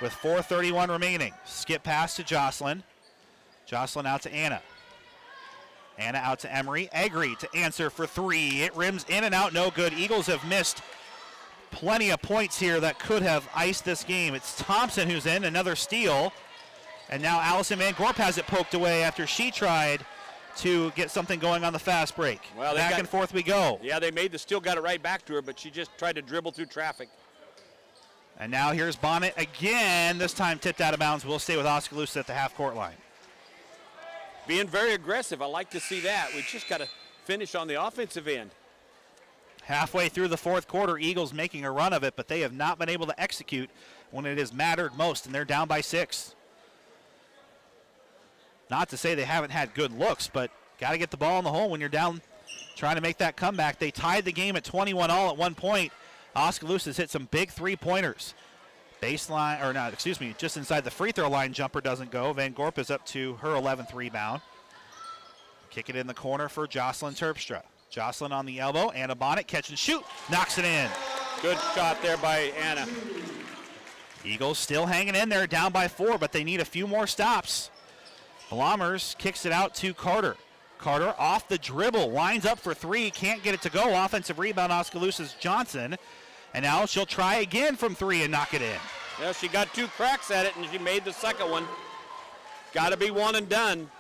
with 4:31 remaining. Skip pass to Jocelyn. Jocelyn out to Anna. Anna out to Emery. Egri to answer for 3. It rims in and out, no good. Eagles have missed plenty of points here that could have iced this game. It's Thompson who's in, another steal. And now Allison Van Gorp has it poked away after she tried to get something going on the fast break.
Well,
back and forth we go.
Yeah, they made the steal, got it right back to her, but she just tried to dribble through traffic.
And now here's Bonnet again, this time tipped out of bounds. We'll stay with Oskaloosa at the half-court line.
Being very aggressive, I like to see that. We just got to finish on the offensive end.
Halfway through the 4th quarter, Eagles making a run of it, but they have not been able to execute when it has mattered most, and they're down by 6. Not to say they haven't had good looks, but got to get the ball in the hole when you're down trying to make that comeback. They tied the game at 21 all at one point. Oskaloosa's hit some big 3-pointers. Baseline, or not, excuse me, just inside the free throw line, jumper doesn't go. Van Gorp is up to her 11th rebound. Kick it in the corner for Jocelyn Terpstra. Jocelyn on the elbow, Anna Bonnet, catch and shoot, knocks it in.
Good shot there by Anna.
Eagles still hanging in there, down by 4, but they need a few more stops. Blommers kicks it out to Carter. Carter off the dribble, lines up for 3, can't get it to go. Offensive rebound, Oskaloosa's Johnson. And now she'll try again from 3 and knock it in.
Yeah, she got 2 cracks at it, and she made the second one. Got to be one and done.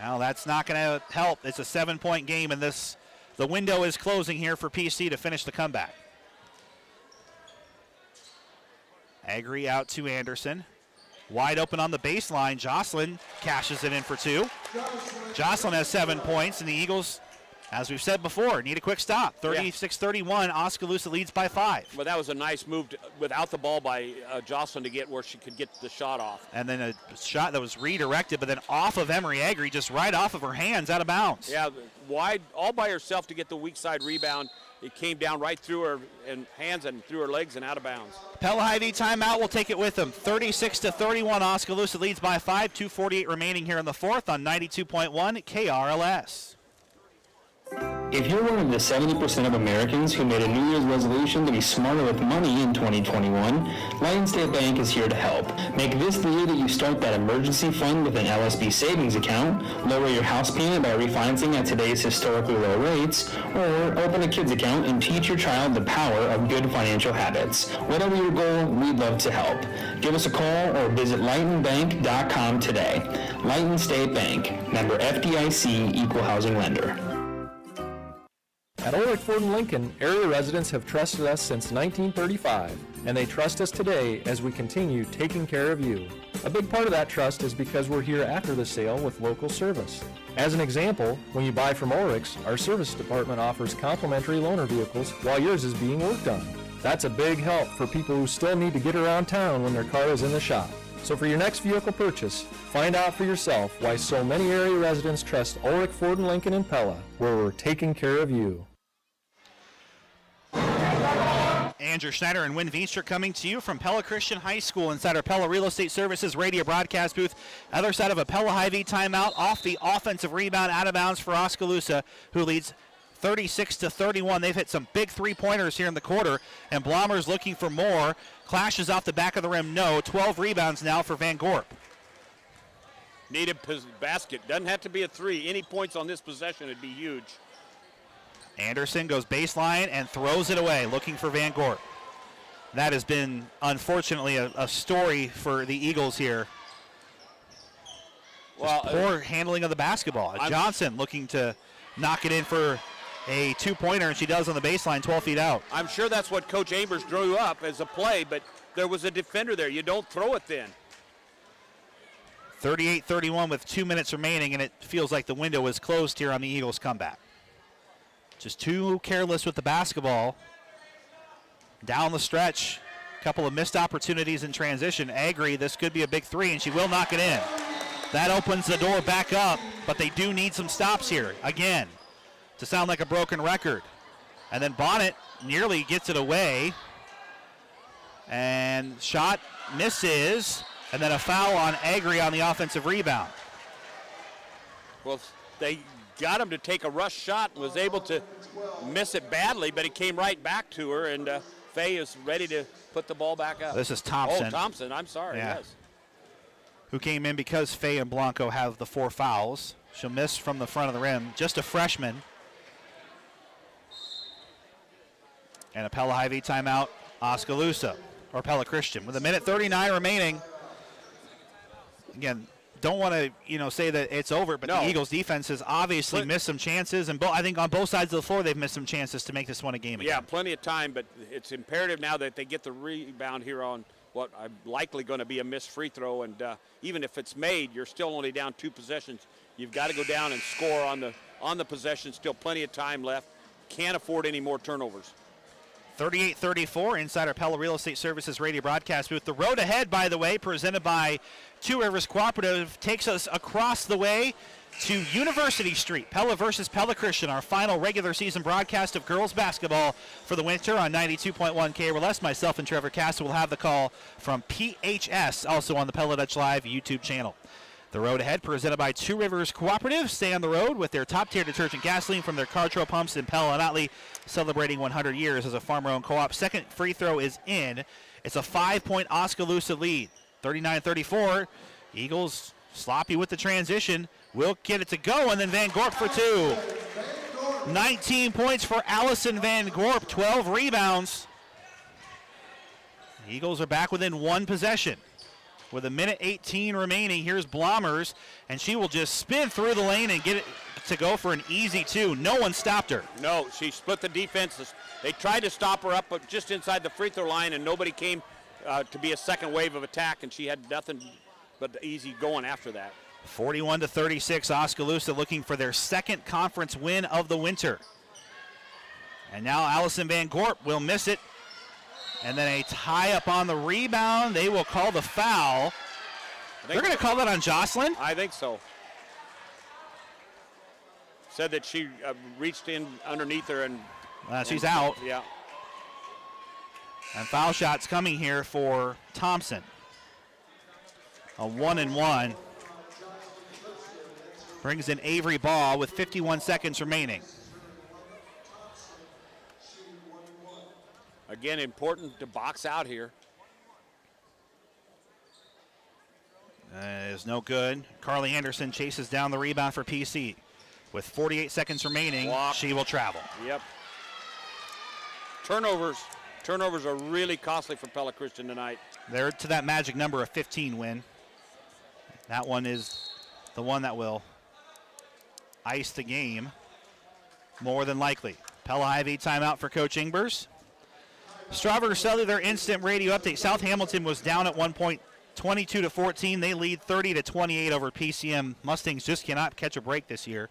Now that's not going to help. It's a 7-point game, and the window is closing here for PC to finish the comeback. Agri out to Anderson. Wide open on the baseline. Jocelyn cashes it in for 2. Jocelyn has 7 points, and the Eagles, as we've said before, need a quick stop. 36-31, Oskaloosa leads by 5.
Well, that was a nice move without the ball by Jocelyn to get where she could get the shot off.
And then a shot that was redirected, but then off of Emery Agri, just right off of her hands, out of bounds.
Yeah, wide, all by herself to get the weak side rebound. It came down right through her hands and through her legs and out of bounds.
Pella Hy-Vee timeout will take it with them. 36-31, Oskaloosa leads by 5. 2:48 remaining here in the 4th on 92.1 KRLS.
If you're one of the 70% of Americans who made a New Year's resolution to be smarter with money in 2021, Lion State Bank is here to help. Make this the year that you start that emergency fund with an LSB savings account, lower your house payment by refinancing at today's historically low rates, or open a kids account and teach your child the power of good financial habits. Whatever your goal, we'd love to help. Give us a call or visit lightenbank.com today. Lighten State Bank, member FDIC, equal housing lender.
At Ulrich Ford & Lincoln, area residents have trusted us since 1935, and they trust us today as we continue taking care of you. A big part of that trust is because we're here after the sale with local service. As an example, when you buy from Ulrich's, our service department offers complimentary loaner vehicles while yours is being worked on. That's a big help for people who still need to get around town when their car is in the shop. So for your next vehicle purchase, find out for yourself why so many area residents trust Ulrich Ford & Lincoln in Pella, where we're taking care of you.
Andrew Schneider and Wynn Veenstra coming to you from Pella Christian High School inside our Pella Real Estate Services radio broadcast booth. Other side of a Pella Hy-Vee timeout, off the offensive rebound, out of bounds for Oskaloosa, who leads 36-31. They've hit some big three-pointers here in the quarter, and Blommer's looking for more. Clashes off the back of the rim, no. 12 rebounds now for Van Gorp.
Needed basket. Doesn't have to be a three. Any points on this possession would be huge.
Anderson goes baseline and throws it away, looking for Van Gorp. That has been, unfortunately, a story for the Eagles here. Well, poor handling of the basketball. Johnson looking to knock it in for a two-pointer, and she does on the baseline, 12 feet out.
I'm sure that's what Coach Ambers drew up as a play, but there was a defender there. You don't throw it then.
38-31 with 2 minutes remaining, and it feels like the window is closed here on the Eagles' comeback. Just too careless with the basketball. Down the stretch, a couple of missed opportunities in transition. Agri, this could be a big three, and she will knock it in. That opens the door back up, but they do need some stops here, again, to sound like a broken record. And then Bonnet nearly gets it away. And shot misses, and then a foul on Agri on the offensive rebound.
Well, they got him to take a rush shot and was able to miss it badly, but it came right back to her, and Faye is ready to put the ball back up.
This is Thompson.
Oh, Thompson, I'm sorry,
yeah.
Yes.
Who came in because Faye and Blanco have the 4 fouls. She'll miss from the front of the rim. Just a freshman. And a Pella Hy-Vee timeout, Oskaloosa, or Pella Christian. With 1:39 remaining. Again, don't want to say that it's over, but the Eagles defense has obviously missed some chances, and I think on both sides of the floor they've missed some chances to make this one a game again.
Yeah, plenty of time, but it's imperative now that they get the rebound here on what I'm likely going to be a missed free throw, and even if it's made, you're still only down 2 possessions. You've got to go down and score on the possession. Still plenty of time left. Can't afford any more turnovers.
38-34 inside our Pella Real Estate Services radio broadcast booth. The road ahead, by the way, presented by Two Rivers Cooperative, takes us across the way to University Street. Pella versus Pella Christian, our final regular season broadcast of girls basketball for the winter on 92.1 KRLS. Myself and Trevor Castle will have the call from PHS, also on the Pella Dutch Live YouTube channel. The road ahead presented by Two Rivers Cooperative. Stay on the road with their top-tier detergent gasoline from their Cartro pumps in Pella and Otley, celebrating 100 years as a farmer-owned co-op. Second free throw is in. It's a 5-point Oskaloosa lead. 39-34. Eagles sloppy with the transition. Will get it to go, and then Van Gorp for 2. 19 points for Allison Van Gorp, 12 rebounds. The Eagles are back within 1 possession. With 1:18 remaining, here's Blommers, and she will just spin through the lane and get it to go for an easy 2. No one stopped her.
No, she split the defense. They tried to stop her up, but just inside the free throw line, and nobody came to be a second wave of attack, and she had nothing but easy going after that.
41-36, Oskaloosa looking for their second conference win of the winter. And now Allison Van Gorp will miss it. And then a tie-up on the rebound. They will call the foul. They're going to call that on Jocelyn?
I think so. Said that she reached in underneath her and...
she's out.
Yeah.
And foul shots coming here for Thompson. A 1-and-1. Brings in Avery Ball with 51 seconds remaining.
Again, important to box out here.
Is no good. Carly Anderson chases down the rebound for PC. With 48 seconds remaining, she will travel.
Yep. Turnovers. Turnovers are really costly for Pella Christian tonight.
They're to that magic number of 15 win. That one is the one that will ice the game, more than likely. Pella Hy-Vee timeout for Coach Ingbers. Strawberry Cellular Instant Radio Update. South Hamilton was down at 1 point, 22-14. They lead 30-28 over PCM. Mustangs just cannot catch a break this year.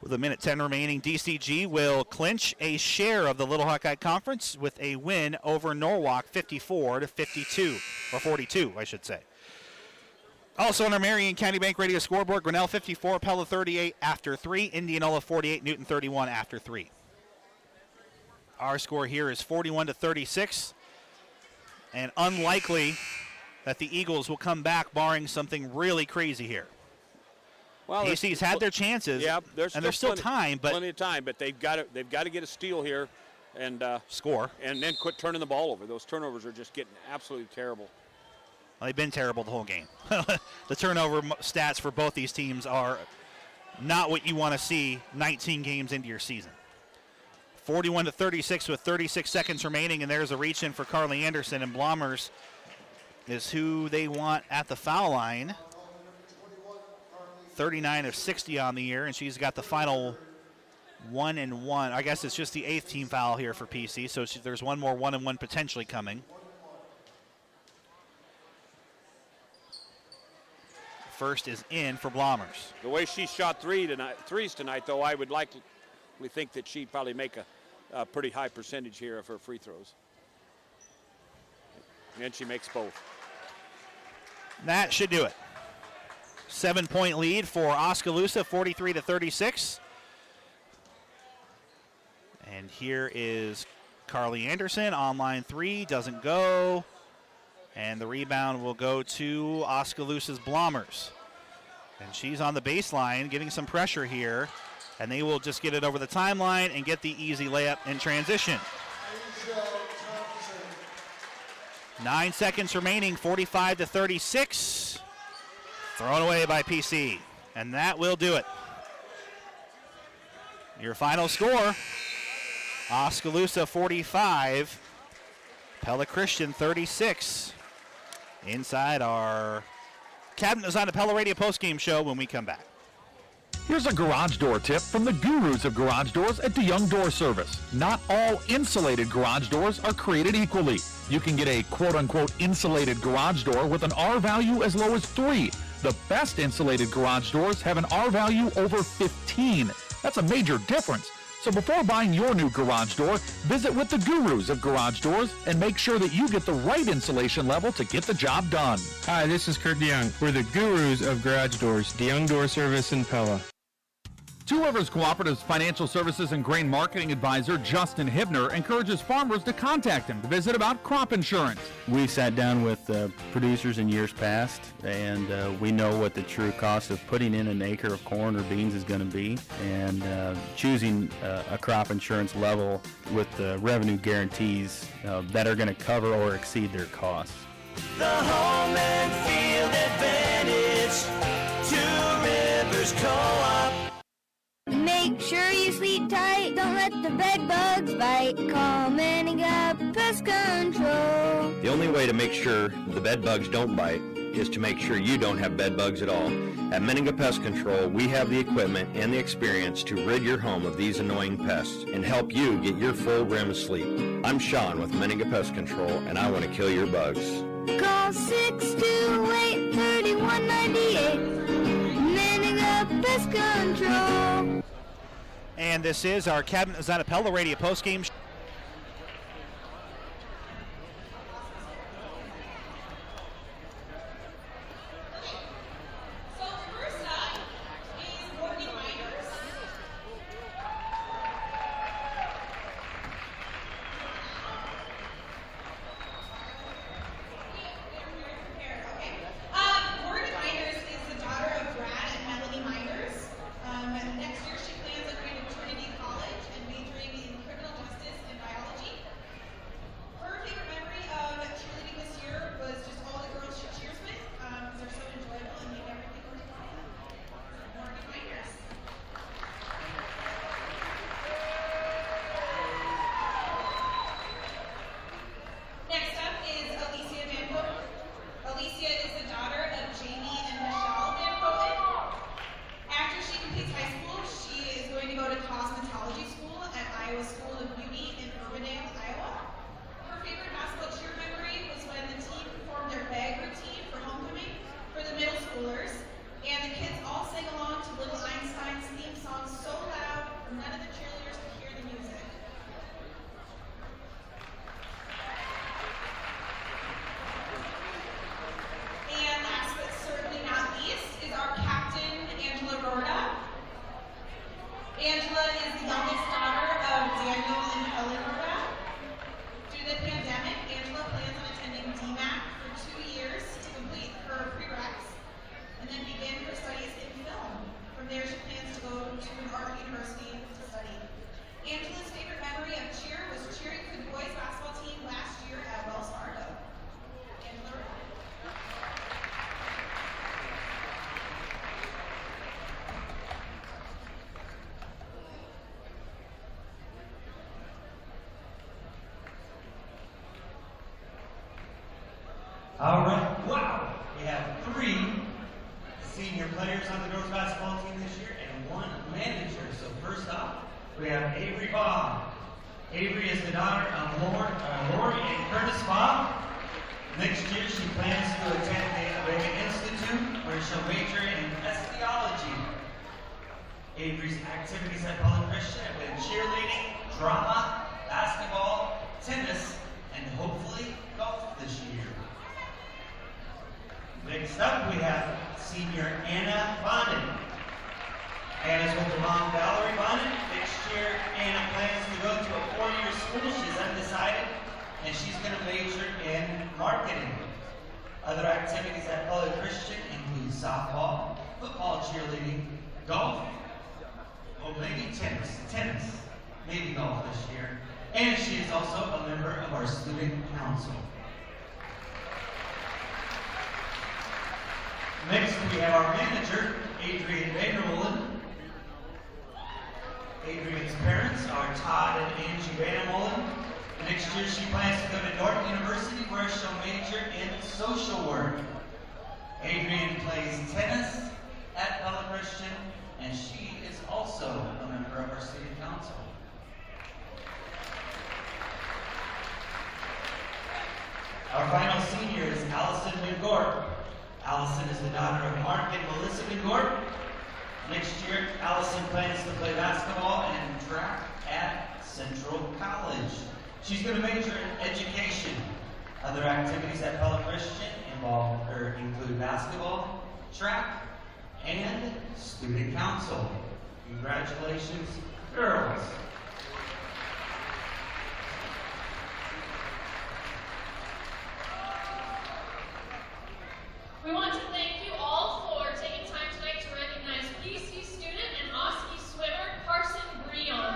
With 1:10 remaining, DCG will clinch a share of the Little Hawkeye Conference with a win over Norwalk, 54-52, or 42, I should say. Also on our Marion County Bank Radio scoreboard, Grinnell 54, Pella 38 after 3, Indianola 48, Newton 31 after 3. Our score here is 41-36, and unlikely that the Eagles will come back barring something really crazy here.
Well,
KC's had their chances.
Yeah,
there's still time, but
plenty of time. But they've got to get a steal here and
score,
and then quit turning the ball over. Those turnovers are just getting absolutely terrible.
Well, they've been terrible the whole game. The turnover stats for both these teams are not what you want to see 19 games into your season. 41-36 with 36 seconds remaining, and there's a reach in for Carly Anderson, and Blomers is who they want at the foul line. 39 of 60 on the year, and she's got the final 1 and 1. I guess it's just the 8th team foul here for PC, so there's one more 1 and 1 potentially coming. First is in for Blomers.
The way she shot threes tonight, though, I would likely think that she'd probably make a pretty high percentage here of her free throws. And she makes both.
That should do it. 7-point lead for Oskaloosa, 43-36. And here is Carly Anderson on line 3, doesn't go. And the rebound will go to Oskaloosa's Blomers. And she's on the baseline, getting some pressure here. And they will just get it over the timeline and get the easy layup in transition. 9 seconds remaining, 45-36. Thrown away by PC. And that will do it. Your final score, Oskaloosa 45, Pella Christian 36. Inside our Cabinet Design of Pella Radio postgame show when we come back.
Here's a garage door tip from the gurus of garage doors at DeYoung Door Service. Not all insulated garage doors are created equally. You can get a quote-unquote insulated garage door with an R value as low as 3. The best insulated garage doors have an R value over 15. That's a major difference. So before buying your new garage door, visit with the gurus of garage doors and make sure that you get the right insulation level to get the job done.
Hi, this is Kurt DeYoung. We're the gurus of garage doors, DeYoung Door Service in Pella.
Two Rivers Cooperative's Financial Services and Grain Marketing Advisor, Justin Hibner, encourages farmers to contact him to visit about crop insurance.
We sat down with producers in years past, and we know what the true cost of putting in an acre of corn or beans is going to be, and choosing a crop insurance level with the revenue guarantees that are going to cover or exceed their costs.
The home and field advantage, Two Rivers Co-op.
Make sure you sleep tight, don't let the bed bugs bite. Call Meninga Pest Control.
The only way to make sure the bed bugs don't bite is to make sure you don't have bed bugs at all. At Meninga Pest Control, we have the equipment and the experience to rid your home of these annoying pests and help you get your full REM sleep. I'm Sean with Meninga Pest Control, and I want to kill your bugs.
Call 628-3198. Meninga Pest Control.
And this is our Cabinet Design of Pella Radio postgame.
Next year she plans on going to Trinity College and majoring in criminal justice
All right, wow. We have 3 senior players on the girls basketball team this year and 1 manager. So first off, we have Avery Baum. Avery is the daughter of Lori and Curtis Baum. Next year, she plans to attend the Pregame Institute, where she'll major in theology. Avery's activities at Pella Christian have been cheerleading, drama, basketball, tennis, and hopefully golf this year. Next up, we have senior Anna Bonin. Anna's with the mom, Valerie Bonin. Next year, Anna plans to go to a 4-year school. She's undecided, and she's going to major in marketing. Other activities at Pella Christian include softball, football, cheerleading, golf, or maybe tennis, maybe golf this year. And she is also a member of our student council. Next, we have our manager, Adrian Vandermolen. Adrian's parents are Todd and Angie Vandermolen. Next year, she plans to go to Norton University, where she'll major in social work. Adrian plays tennis at Pella Christian, and she is also a member of our student council. Our final senior is Allison McGorp. Allison is the daughter of Mark and Melissa McGorp. Next year, Allison plans to play basketball and track at Central College. She's going to major in education. Other activities at Pella Christian include basketball, track, and student council. Congratulations, girls.
We want to thank you all for taking time tonight to recognize PC student and Oski swimmer Carson Breon.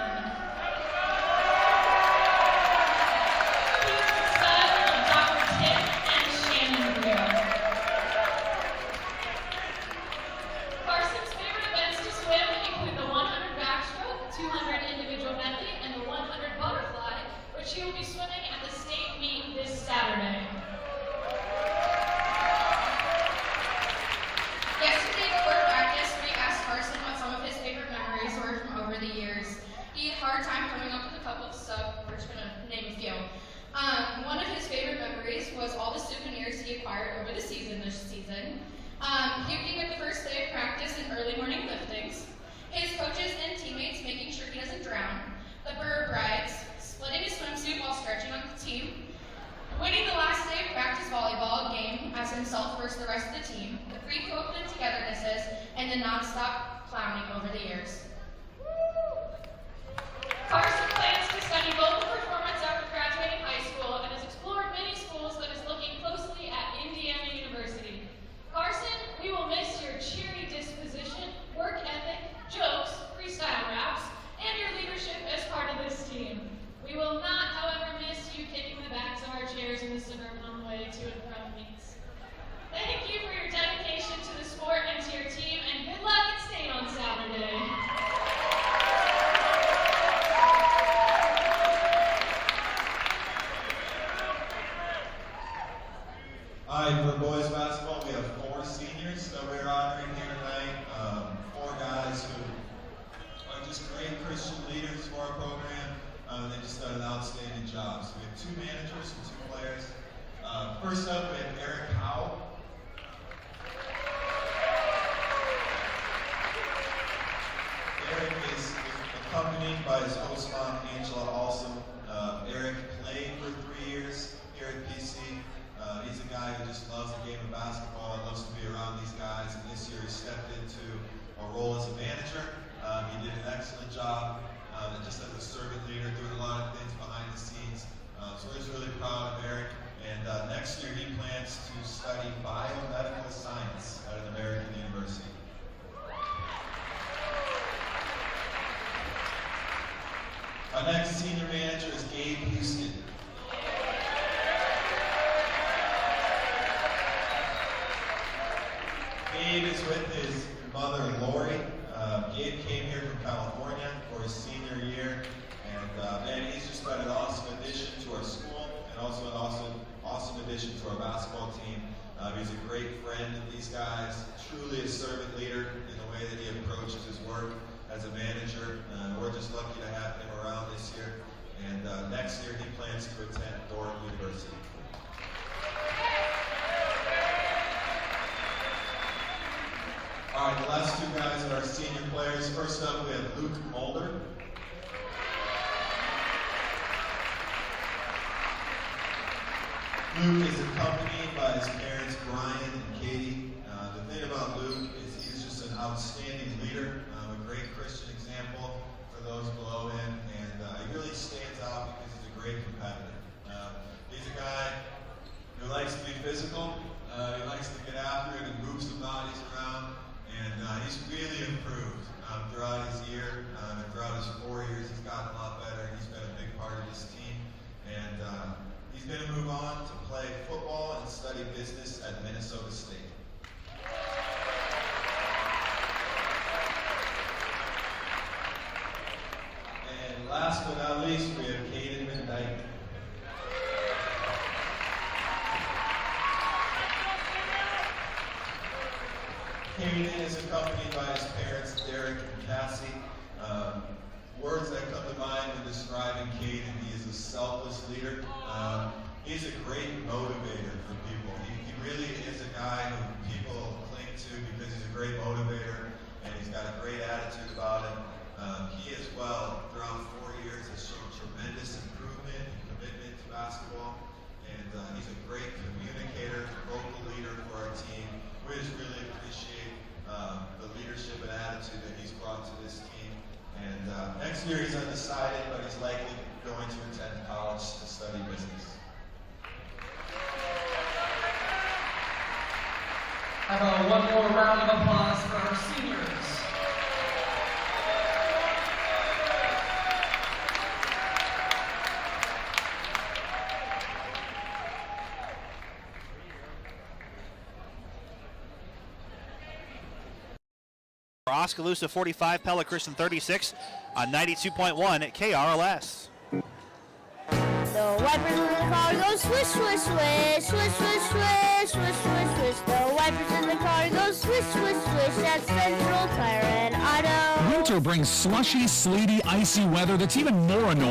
He's the son of Dr. Tim and Shannon Breon. Carson's favorite events to swim include the 100 backstroke, 200 individual medley, and the 100 butterfly, which he will be swimming at the state meet this Saturday. Yesterday before practice, we asked Carson what some of his favorite memories were from over the years. He had a hard time coming up with a couple, so we're just going to name a few. One of his favorite memories was all the souvenirs he acquired over the season this season. Puking at the first day of practice and early morning liftings. His coaches and teammates making sure he doesn't drown. The bird rides. Splitting his swimsuit while stretching on the team. Winning the last day of practice volleyball game as himself versus the rest of the team, the pre-COVID togethernesses, and the non-stop clowning over the years. Carson plans to study vocal performance after graduating high school and has explored many schools but is looking closely at Indiana University. Carson, we will miss your cheery disposition, work ethic, jokes, freestyle raps, and your leadership as part of this team. We will not, however, miss you kicking the backs of our chairs in the suburban on the way to and from meets. Thank you for your dedication to the sport and to your team, and good luck at state on Saturday.
All right, for boys basketball, we have 4 seniors that we're honoring here tonight. 4 guys who are just great Christian leaders for our program. They just done an outstanding job. So we have 2 managers and 2 players. First up, we have Eric Howe. Eric is accompanied by his host mom, Angela Alston. Eric played for 3 years here at PC. He's a guy who just loves the game of basketball and loves to be around these guys. And this year he stepped into a role as a manager. He did an excellent job. Just as a servant leader, doing a lot of things behind the scenes. So we're just really proud of Eric. And next year he plans to study biomedical science at an American university. Our next senior manager is Gabe Houston. Gabe is with his mother, Lori. Gabe came here from California for his senior year, and man, he's just been an awesome addition to our school and also an awesome addition to our basketball team. these guys, truly a servant leader in the way that he approaches his work as a manager. We're just lucky to have him around this year. And next year he plans to attend Girls Varsity. All right, the last two guys are our senior players. First up, we have Luke Mulder. Luke is accompanied by his parents, Brian and Katie. The thing about Luke is he's just an outstanding leader, a great Christian example for those below him, and he really stands out because he's a great competitor. He's a guy who likes to be physical, he likes to get after it and move some bodies around, and he's really improved throughout his year, and throughout his 4 years he's gotten a lot better, and he's been a big part of this team. And he's going to move on to play football and study business at Minnesota State. And last but not least, we have Caden McKnight. Caden is accompanied by his parents, Derek and Cassie. Words that come to mind when describing Caden: he is a selfless leader. He's a great motivator for people. He really is a guy who people cling to because he's a great motivator and he's got a great attitude about him. He as well, throughout 4 years, has shown tremendous improvement and commitment to basketball. And he's a great communicator, vocal leader for our team. We just really appreciate the leadership and attitude that he's brought to this team. And next year he's undecided, but he's likely going to attend college to study business.
How about one more round of applause for our seniors?
Oskaloosa 45, Pella Christian 36 on 92.1 KRLS.
The wipers in the car go swish, swish, swish, swish, swish, swish, swish, swish, swish. The wipers in the car go swish, swish, swish at Central Tire and Auto.
Winter brings slushy, sleety, icy weather that's even more annoying.